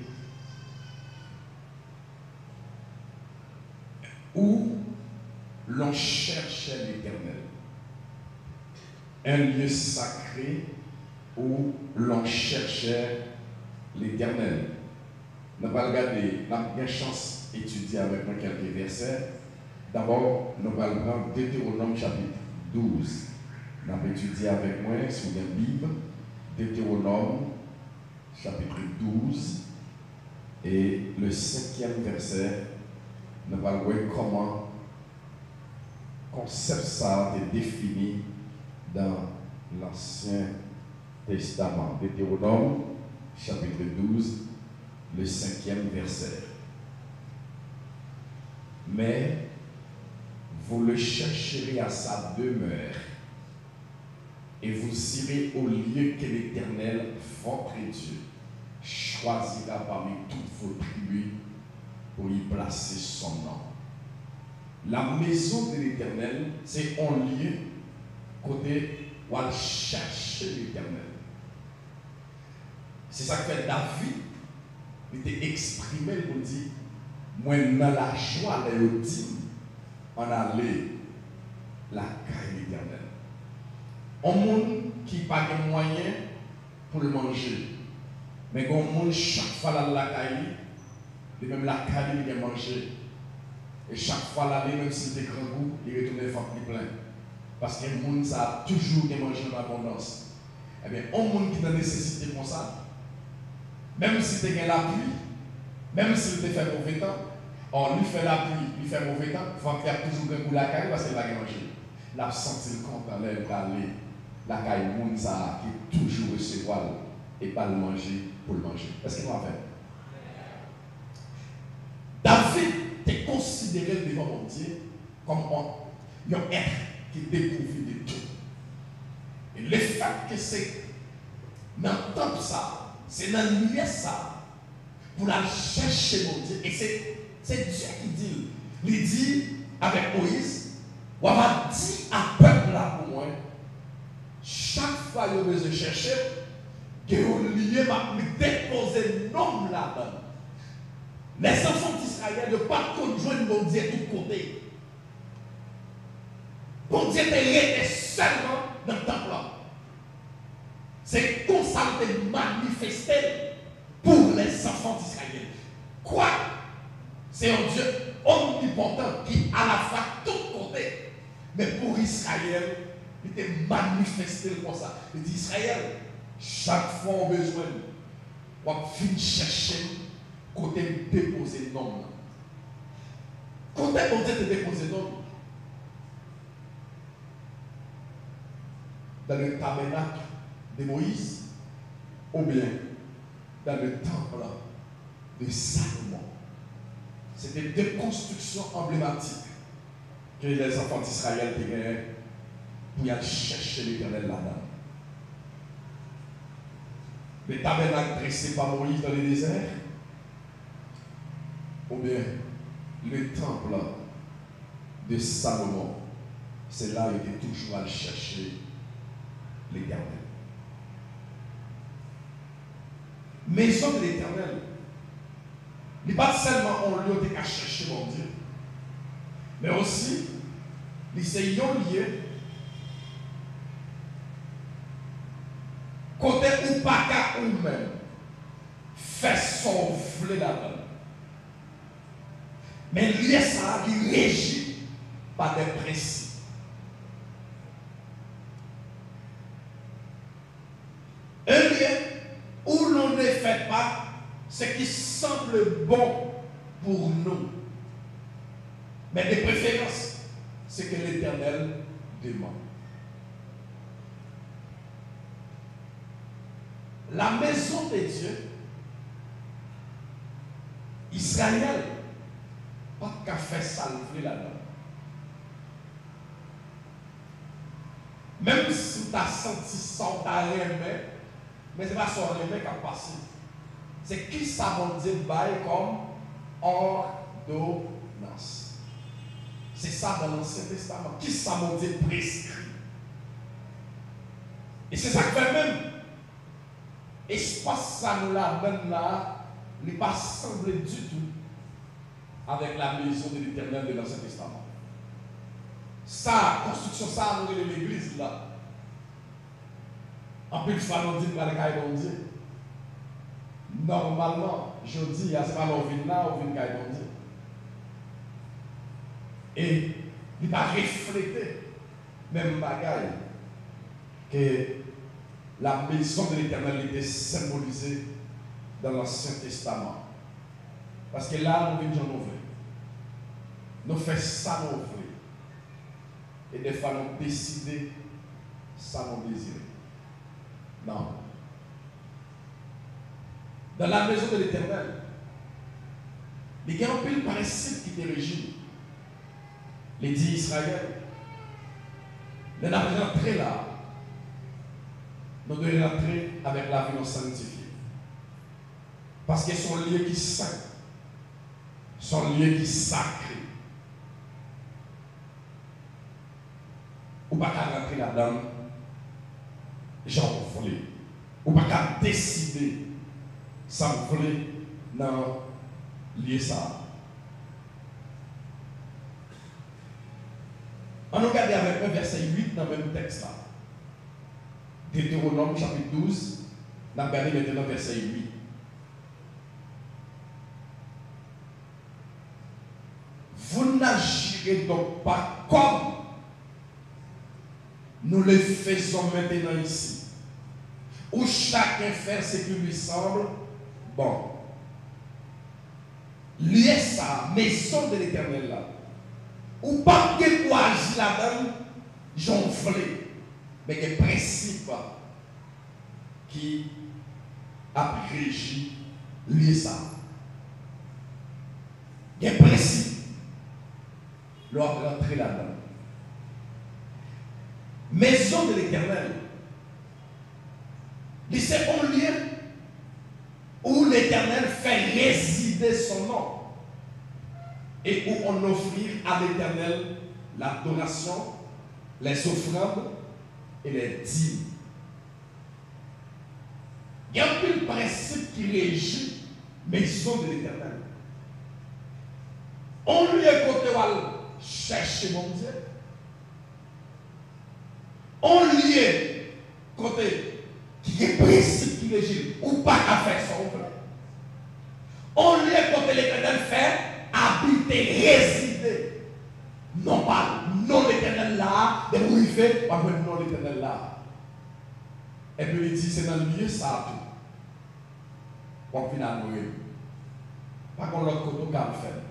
où l'on cherchait l'Éternel. Un lieu sacré où l'on cherchait l'Éternel. Nous allons regarder, nous avons bien chance d'étudier avec moi quelques versets. D'abord, nous allons prendre Deutéronome chapitre 12. Nous allons étudier avec moi sur la Bible, Deutéronome chapitre 12 et le 5e verset. Nous allons voir comment le concept ça est défini dans l'Ancien Testament. Deutéronome chapitre 12, le 5e verset. Mais vous le chercherez à sa demeure et vous irez au lieu que l'Éternel, votre Dieu, choisira parmi toutes vos tribus pour y placer son nom. La maison de l'Éternel, c'est un lieu côté où elle cherche l'Éternel. C'est ça que fait David. Il était exprimé pour dire, moi dans la joie, les dit, on allait la caille l'Éternel. Un monde qui n'a pas de moyens pour le manger. Mais un monde, chaque fois là, la caille, et même la caille, il a mangé. Et chaque fois là, même s'il était grand goût, il retournait fort plus plein. Parce que le monde, ça a toujours mangé en abondance. Eh bien, un monde qui a nécessité comme ça, même si tu as la pluie, même si tu fait mauvais temps, on lui fait la pluie, lui fait mauvais temps, il faut qu'il y ait toujours un goût la caille parce qu'il va manger. La senti le compte dans l'air d'aller, la caille monde ça qui toujours recevoir et pas le manger pour le manger. Est-ce qu'il va faire? David est considéré devant mon Dieu comme un être qui découvre de tout. Et le fait que c'est dans le temple ça, c'est dans le lieu ça, pour la chercher mon Dieu. Et c'est Dieu qui dit, il dit, avec Moïse, on va dire à peuple là pour moi, chaque fois que vous chercher, que vous liez m'a déposer nom là-dedans. Les enfants d'Israël ne pas conjoindre mon Dieu de tous côtés. Bon Dieu était seulement dans le temple là. C'est comme ça qu'il est manifesté pour les enfants d'Israël. Quoi? C'est un Dieu omnipotent qui à la fois tout côté. Mais pour Israël, il était manifesté comme ça. Il dit Israël, chaque fois on a besoin, on va venir chercher côté déposer nom. Côté on dit de déposer nom. Dans le tabernacle de Moïse, ou bien dans le temple de Salomon. C'était deux constructions emblématiques que les enfants d'Israël tenaient pour aller chercher l'Éternel là-dedans. Le tabernacle dressé par Moïse dans le désert, ou bien le temple de Salomon, c'est là où il était toujours à chercher l'Éternel. Maison de l'Éternel, il n'est pas seulement un lieu où tu as cherché mon Dieu, mais aussi, c'est un lieu côté où pas qu'à ou même fait souffler là-dedans. Mais lieu ça, il régit par des principes. Un lieu où l'on ne fait pas ce qui semble bon pour nous. Mais de préférence, c'est que l'Éternel demande. La maison de Dieu, Israël, pas qu'à faire salver là-dedans. Même si tu as senti ça, tu as aimé, mais ce n'est pas son remède qui a passé. C'est qui ça mon Dieu baille comme ordonnance. C'est ça dans l'Ancien Testament. Qui ça mon Dieu prescrit. Et c'est ça que fait même. Espace ça nous la donne là, n'est pas semblé du tout avec la maison de l'Éternel de l'Ancien Testament. Ça, construction ça, nous l'église là. En plus, il faut nous dire que bon Dieu. Normalement, je dis, c'est pas l'envie là, on vient de bon Dieu. Et il va refléter même bagaille que la maison de l'Éternel était symbolisée dans l'Ancien Testament. Parce que là, nous venons nous ouvrir. Nous faisons ça, nous ouvrir. Et des fois, nous décidons ça, nous désirer. Non. Dans la maison de l'Éternel, il y a un peu le principe qui te régit. Les dix Israël, nous devons rentrer là. Nous devons rentrer avec la vie sanctifiée. Parce que son lieu qui est saint, son lieu qui est sacré. Ou pas qu'à rentrer là-dedans, j'en voulais. Ou pas qu'à décider, ça me voulait dans le lieu ça. On a regardé avec un verset 8 dans le même texte là. Deutéronome chapitre 12, on a regardé maintenant verset 8. Vous n'agirez donc pas comme nous le faisons maintenant ici, où chacun fait ce qui lui semble bon. Lié ça, maison de l'Éternel là. Ou pas que quoi agir là-dedans, j'en voulais, mais des principes qui a régi lié ça. Des principes, leur rentrer là-dedans. Maison de l'Éternel, c'est un lieu où l'Éternel fait résider son nom. et où on offrit à l'Éternel l'adoration, les offrandes et les dîmes. Il y a un peu de principe qui régit la maison de l'Éternel. On lui est côté à chercher mon Dieu. On lui est côté qui est principe qui régit ou pas à faire son plan. On lui est côté l'Éternel fait habiter, résider. Non pas non l'Éternel là, de où il fait, pas non l'Éternel là. Et puis il dit c'est dans le lieu ça tout. Pour venir adorer. Pas qu'on l'autre côté qu'à le faire.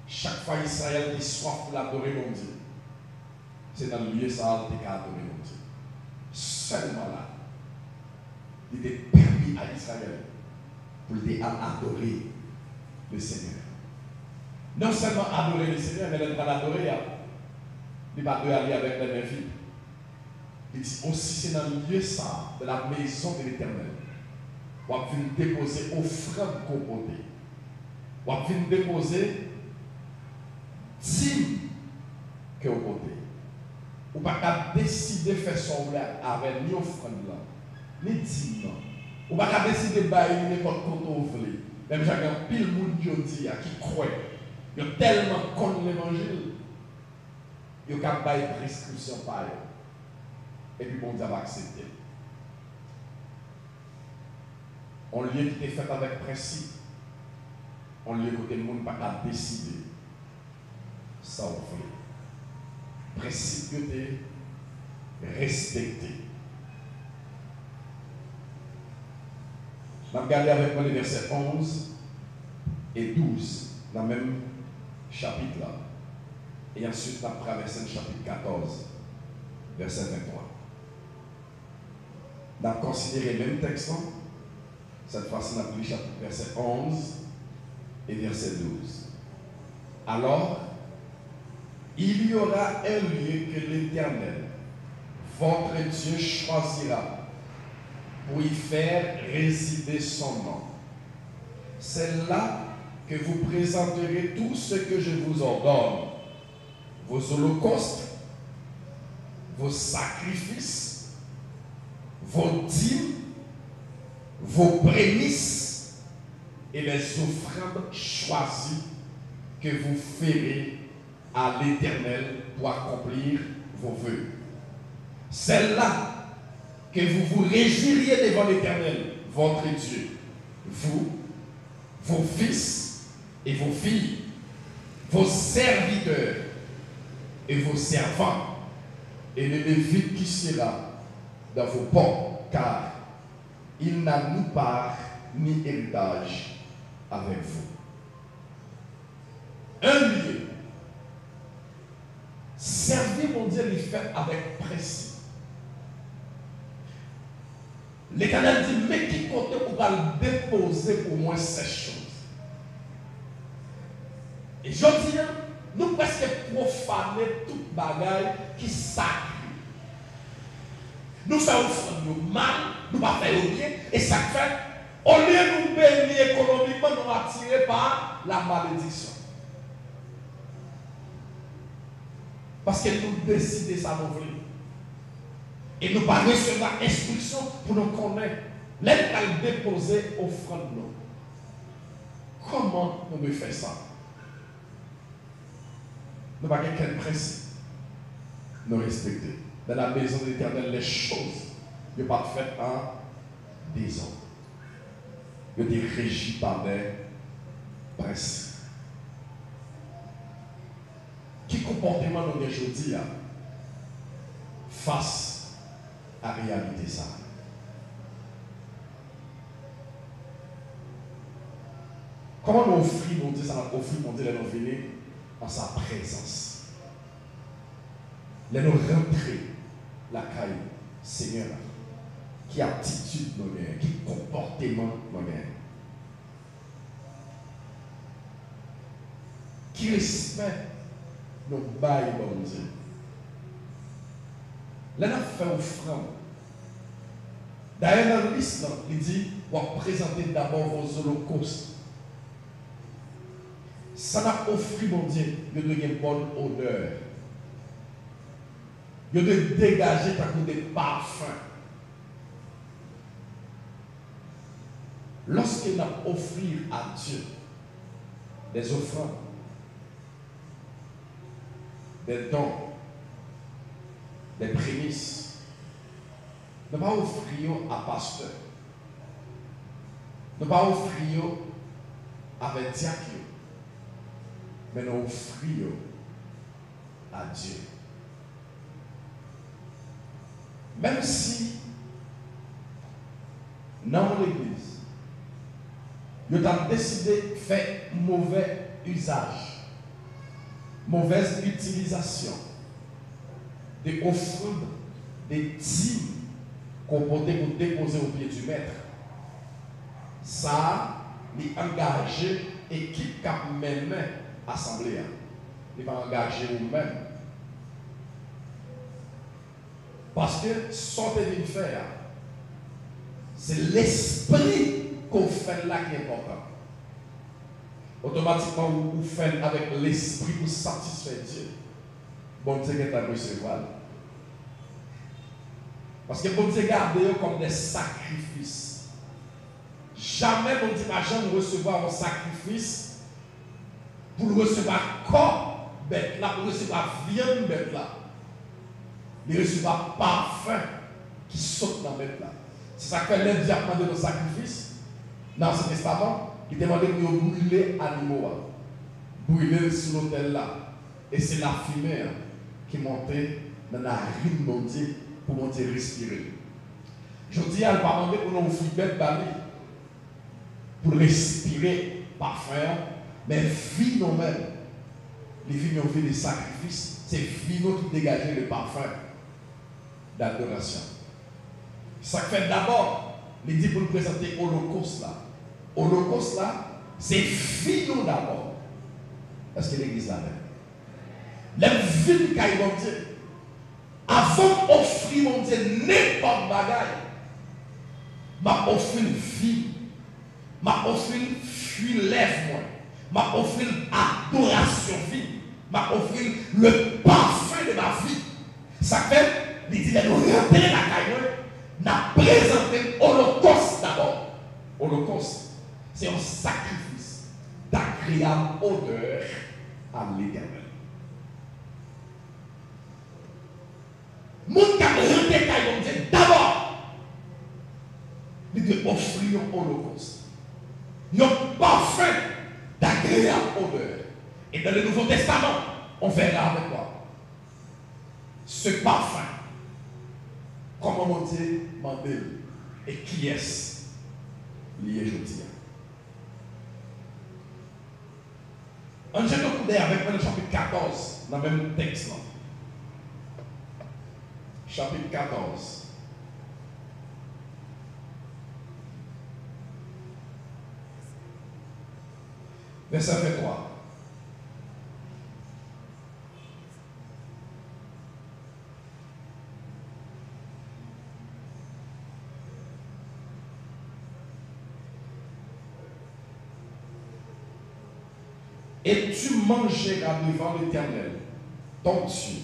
Chaque fois Israël qui soif pour l'adorer mon Dieu, c'est dans le lieu ça qui a adoré mon Dieu. Seulement là, il était permis à Israël pour adorer le Seigneur. Non seulement adorer le Seigneur, mais il va l'adorer. Il va aller avec les mains vides. Il dit aussi c'est dans le lieu ça, de la maison de l'Éternel. On va venir déposer offrande compotée. On va venir déposer dîme que au côté. Ou pas qu'à décider de faire son lait avec ni offrande là, ni dîme là. Ou pas qu'à décider de bailler n'importe quoi qu'on veut. Même j'ai un pile monde qui croit. Il y a tellement contre l'évangile. Il y a qu'à bailler prescription par eux. Et puis bon Dieu va accepter. On lieu qui est fait avec principe. On lieu côté le monde pas qu'à décider. Ça offre. Principe de respecter. Je vais regarder avec moi les versets 11 et 12 dans le même chapitre là. Et ensuite, on va traverser le chapitre 14, verset 23. On va considérer le même texte. Cette fois-ci, on a pris le chapitre verset 11 et verset 12. Alors, il y aura un lieu que l'Éternel, votre Dieu, choisira pour y faire résider son nom. C'est là que vous présenterez tout ce que je vous ordonne, vos holocaustes, vos sacrifices, vos dîmes, vos prémices et les offrandes choisies que vous ferez à l'Éternel pour accomplir vos vœux. C'est là que vous vous réjouiriez devant l'Éternel, votre Dieu, vous, vos fils et vos filles, vos serviteurs et vos servants, et le Lévite qui sera dans vos portes, car il n'a ni part ni héritage avec vous. Un lieu. Servir mon Dieu, il fait avec principe. L'Éternel dit, mais qui compte pour le déposer au moins ces choses. Et je dis, nous presque profaner toute bagaille qui sacre. Nous faisons nous mal, nous pas faire bien, et ça fait, au lieu de nous bénir économiquement, nous attirer par la malédiction. Parce que nous décidons ça nous voulons. Et nous pas recevoir instruction pour nous connaître. L'aide à le déposer offrande nous. Comment nous devons faire ça? Nous n'avons quel principe? Nous respecter. Dans la maison de l'Éternel, les choses ne sont pas faites en désordre. Ils sont régies par des principes. Quel comportement nous avons aujourd'hui face à la réalité ça? Comment nous offrir, mon Dieu, ça va offrir, mon Dieu, nous venir en sa présence. Nous rentrer la caille, Seigneur, qui attitude nous gagnons, qui comportement nous gagnons, qui respect nos bails, mon Dieu. Là, on a fait offrande. D'ailleurs, dans la liste, il dit, on va présenter d'abord vos holocaustes. ça n'a offert, mon Dieu, de donner une bonne odeur. De dégager des parfums. Lorsqu'il a offert à Dieu des offrandes, des dons, des prémices, ne pas offrir à pasteur, ne pas offrir avec diacre, mais nous offrir à Dieu. Même si dans l'église, vous avez décidé de faire mauvais usage, mauvaise utilisation des offrandes, des dîmes qu'on peut déposer au pied du maître, ça a engagé l'équipe qui a mené l'assemblée. Il va engager vous-même. Parce que sortez d'une faire, c'est l'esprit qu'on fait là qui est important. Automatiquement, vous faites avec l'esprit pour satisfaire Dieu. Bon Dieu qui est à recevoir. Parce que bon Dieu garde comme des sacrifices. Jamais bon Dieu n'a jamais recevoir un sacrifice pour recevoir corps bête là, pour recevoir viande bête là. Il recevra parfum qui saute dans le bête là. C'est ça que l'aide Dieu a demandé nos sacrifices. Dans ce testament, il demandait pour brûler animaux. Brûler sur l'autel là. Et c'est la fumée qui montait dans la rime de Dieu pour monter respirer. Je dis à pas demander pour nous offrir bête balai pour respirer parfum, mais vie nous-mêmes. Les vies nous fait des sacrifices. C'est vie nous qui dégageait le parfum d'adoration. Ça fait d'abord, il dit pour nous présenter l'Holocauste là. Holocauste là, c'est vie nous d'abord. Est-ce que l'église là même? Les vies qui ont Dieu. Avant d'offrir mon Dieu n'importe bagaille, m'a offert vie, m'a offert fuir lèvres, m'a offert adoration vie, m'a offert le parfum de ma vie. Ça fait, il dit, nous rentrer la caille, n'a présenté l'Holocauste d'abord. Holocauste, c'est un sacrifice d'agréable odeur à l'Éternel. Mon qui a rentré caille, Dieu d'abord, il doit offrir l'Holocauste. Il y a un parfum d'agréable odeur. Et dans le Nouveau Testament, on verra avec moi ce parfum. Comment mon Dieu m'a dit et qui est-ce lié aujourd'hui? On jette un coup d'œil avec moi le chapitre 14 dans le même texte. Chapitre 14. Verset 3. Et tu mangeras devant l'Éternel, ton Dieu,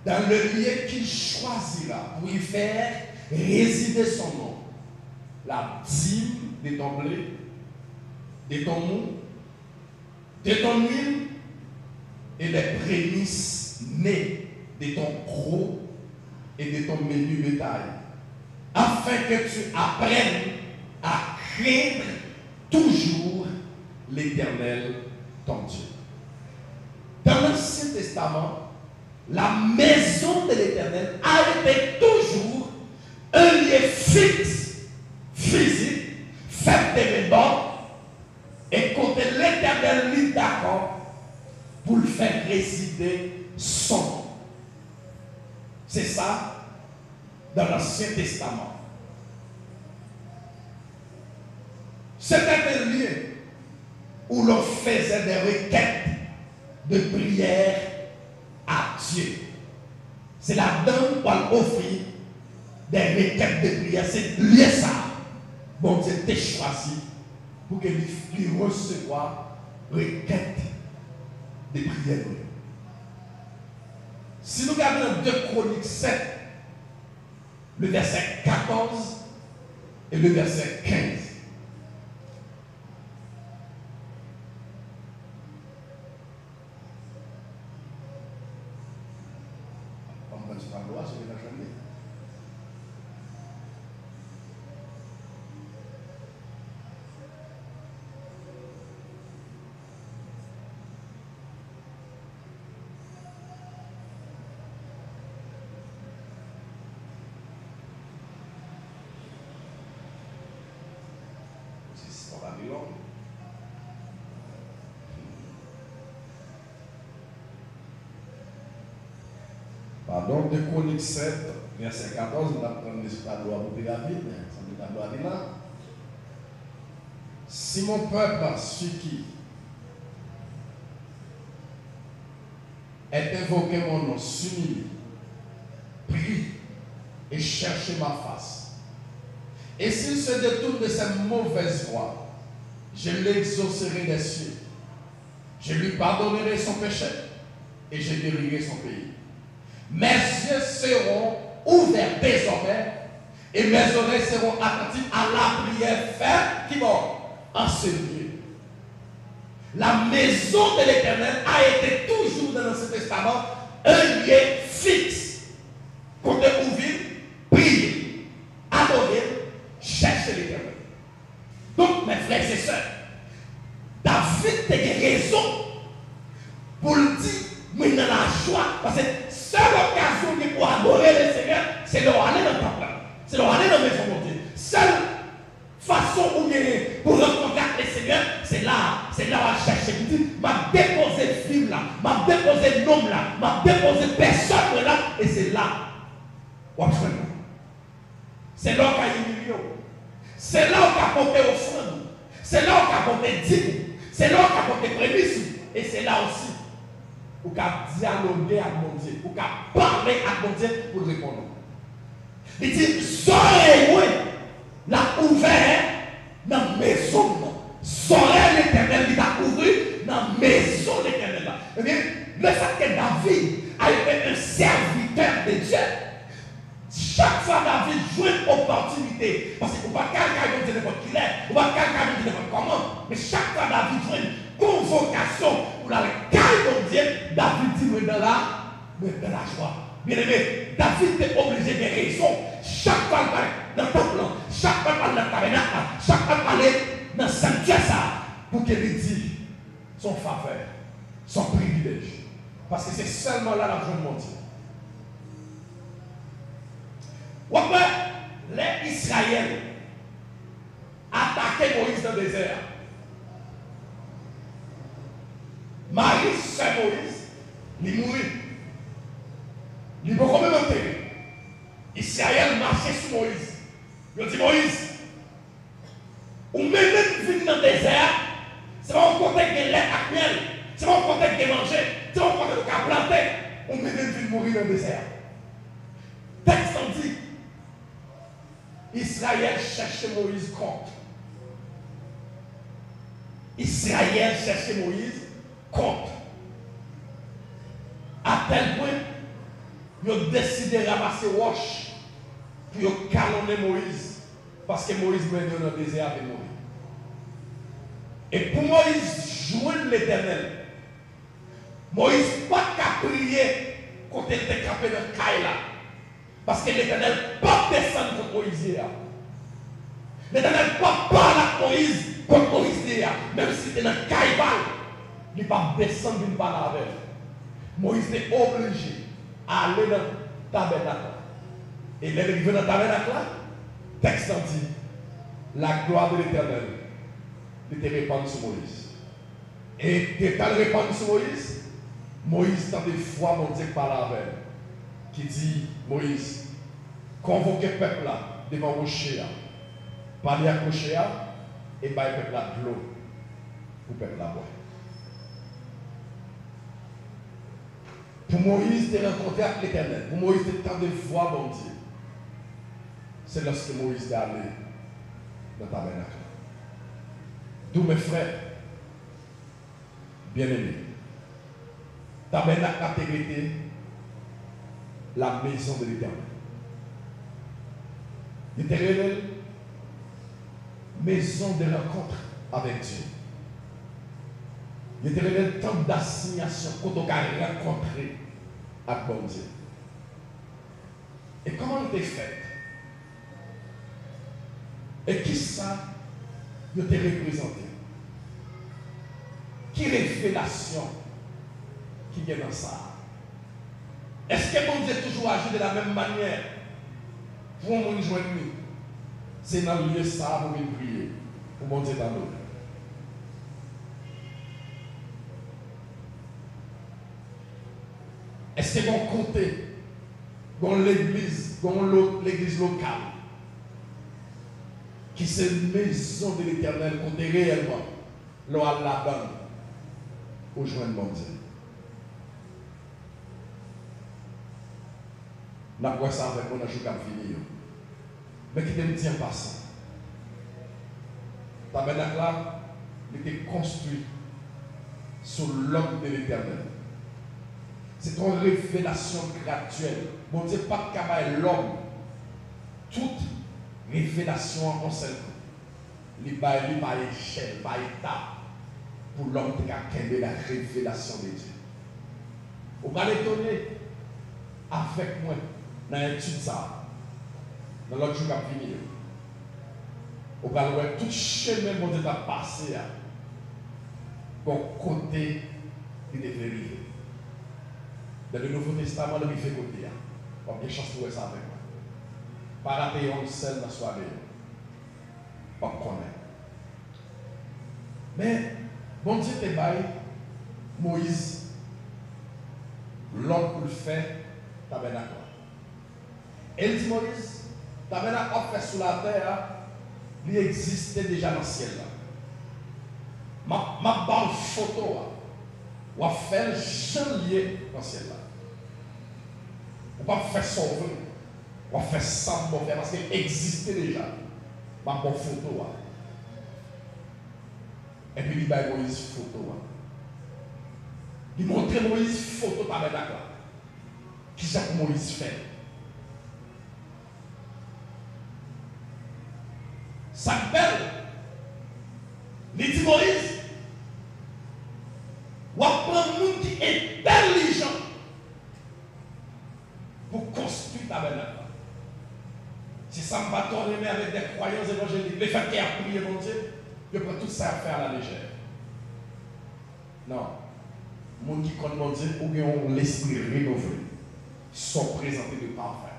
dans le lieu qu'il choisira pour y faire résider son nom, la dîme de ton blé, de ton mou, de ton huile et les prémices nées de ton gros et de ton menu bétail, afin que tu apprennes à craindre toujours l'Éternel, ton Dieu. Dans l'Ancien Testament, la maison de l'Éternel a été toujours un lieu fixe, physique, fait d'événements, et côté l'Éternel lui d'accord pour le faire résider son nom. C'est ça dans l'Ancien Testament. C'était un lieu où l'on faisait des requêtes de prière à Dieu. C'est là-dedans qu'on offrit des requêtes de prière. C'est lié ça. Bon Dieu t'a choisi pour que lui recevoir requête des prières. Si nous regardons 2 Chroniques 7, le verset 14 et le verset 15. Pardon, de Chroniques 7, verset 14, on va prendre les tableaux à vous la Bible, c'est le tableau à là. Si mon peuple a su qui est invoqué mon nom, s'humilie, prie et cherche ma face, et s'il se détourne de sa mauvaise voie, je l'exaucerai des cieux, je lui pardonnerai son péché et je guérirai son pays. Mes yeux seront ouverts désormais et mes oreilles seront attentives à la prière faite qui va en ce lieu. La maison de l'Éternel a été toujours dans l'Ancien Testament un lieu fixe pour te ouvrir, prier, adorer, chercher l'Éternel. Donc, mes frères et sœurs, David a raison pour le dire, mais dans la joie, parce que seule occasion pour adorer le Seigneur, c'est de aller dans le temple, c'est de aller dans la maison de Dieu. Seule façon pour rencontrer le Seigneur, c'est là où on cherche. Il dit, m'a déposé film là, m'a déposé nom là, m'a déposé personne là, et c'est là où on cherche. C'est là où on a humilié. C'est là où on a porté offrande. C'est là où on a porté dîme. C'est là où on a porté prémices. Et c'est là aussi où on a dialogué avec mon Dieu, où on a parlé avec mon Dieu pour répondre. Il dit, soyez l'a ouvert dans la maison. Soyez l'Éternel qui t'a ouvert dans la maison de l'Éternel. Eh bien, le fait que David a été un serviteur de Dieu, chaque fois David joue une opportunité, parce qu'on ne va pas quelqu'un dire n'importe qui est, on va quelqu'un dire n'importe comment, mais chaque fois David joue une convocation pour la caille de Dieu, David dit, mais dans la joie. Bien aimé, David est obligé de raison. Chaque fois qu'il parle dans le temple, chaque fois qu'il parle dans le tabernacle, chaque fois qu'il parle dans le sanctuaire, pour qu'il dise son faveur, son privilège. Parce que c'est seulement là la joie de mon Dieu. Les Israéliens attaquaient Moïse dans le désert. Marie, sœur Moïse, il mourit. Il peut quand même enterrer. Israël marchait sur Moïse. Il dit, Moïse, ou même venir dans le désert, c'est pas un contexte de lait à miel, c'est pas un contexte de manger, c'est pas un contexte de planter, ou même venir mourir dans le désert. Texte en dit, Israël cherchait Moïse contre. Israël cherchait Moïse contre. À tel point, ils ont décidé de ramasser roche pour calonner Moïse parce que Moïse mené dans le désert avec mourir. Et pour Moïse joindre l'Éternel, Moïse pas qu'à prier quand il était campé dans le caille là. Parce que l'Éternel pas descendre contre Moïse. L'Éternel pas parler à Moïse contre Moïse. Même si il est dans le caille, il ne pas descendre d'une part avec. Moïse est obligé à aller dans le tabernacle. Et il est arrivé dans le tabernacle, texte dit, la gloire de l'Éternel était répandue sur Moïse. Et quand elle répandue sur Moïse, Moïse t'a des fois mon Dieu parle avec elle, qui dit, Moïse, convoquez le peuple là, devant rocher, parlez à rocher et baillez le peuple là de l'eau, pour le peuple là boire. Pour Moïse, de rencontrer avec l'Éternel. Pour Moïse, de temps de voir mon Dieu. C'est lorsque Moïse est allé dans le tabernacle. D'où mes frères, Bien-aimé, tabernacle a été la maison de l'Éternel. L'Éternel, maison de rencontre avec Dieu. L'Éternel, temps d'assignation quand on a rencontré avec bon Dieu. Et comment il était fait? Et qui ça il était représenté? Qui révélation qui est dans ça? Est-ce que bon Dieu toujours agit de la même manière pour nous joindre? C'est dans le lieu ça pour nous prier, pour bon Dieu dans nous. Est-ce que bon côté, dans l'église locale, qui c'est une maison de l'Éternel, côté réellement, l'on a la donne pour joindre bon Dieu. Nous avons ça avec mon jour qui a fini. Mais qui me tient pas ça. Le tabernacle là, il était construit sur l'homme de l'Éternel. C'est une révélation graduelle. Bon Dieu, pas de cabaye l'homme. Toute révélation en seul coup. Il n'y a pas d'échelle, pas d'étape pour l'homme qui a quitté la révélation de Dieu. Vous allez étonner avec moi dans l'étude ça. Dans l'autre jour qui a fini. Vous allez voir tout chemin que Dieu a passé pour côté qui devait arriver. Dans le Nouveau Testament, il fait côté. On a bien chance de voir ça avec moi. Pas rater un seul dans la soirée. Pas connaître. Mais, bon Dieu te baille, Moïse, l'homme pour le faire, tabernacle. Elle dit Moïse, tabernacle fait sous la terre, il existait déjà dans le ciel. Ma bonne photo, ou à faire janvier dans le ciel. Ou pas faire sauver, ou à faire ça pour faire parce qu'il existait déjà. Ma bonne photo. Et puis il a Moïse photo. Il montre Moïse photo tabernacle. Qui Jacques Moïse fait? Ça belle. Il dit Moïse, ou apprendre un monde qui est intelligent pour construire tabernacle. Si ça me va tourner avec des croyances évangéliques, les faits qui a prié mon Dieu, je prends tout ça à faire à la légère. Non. Les gens qui connaissent mon Dieu, ou bien ont l'esprit rénové, sont présentés de parfait.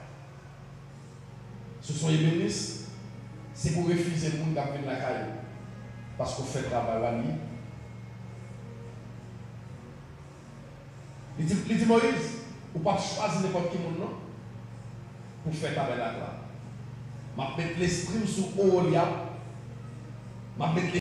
Ce sont les bénisses, c'est pour refuser le monde qui a fait la caille. Parce qu'on fait le travail à lui. Il dit Moïse, ou pas choisir n'importe qui monde non pour faire tabernacle là. Je vais mettre l'esprit sous Olia. Je vais mettre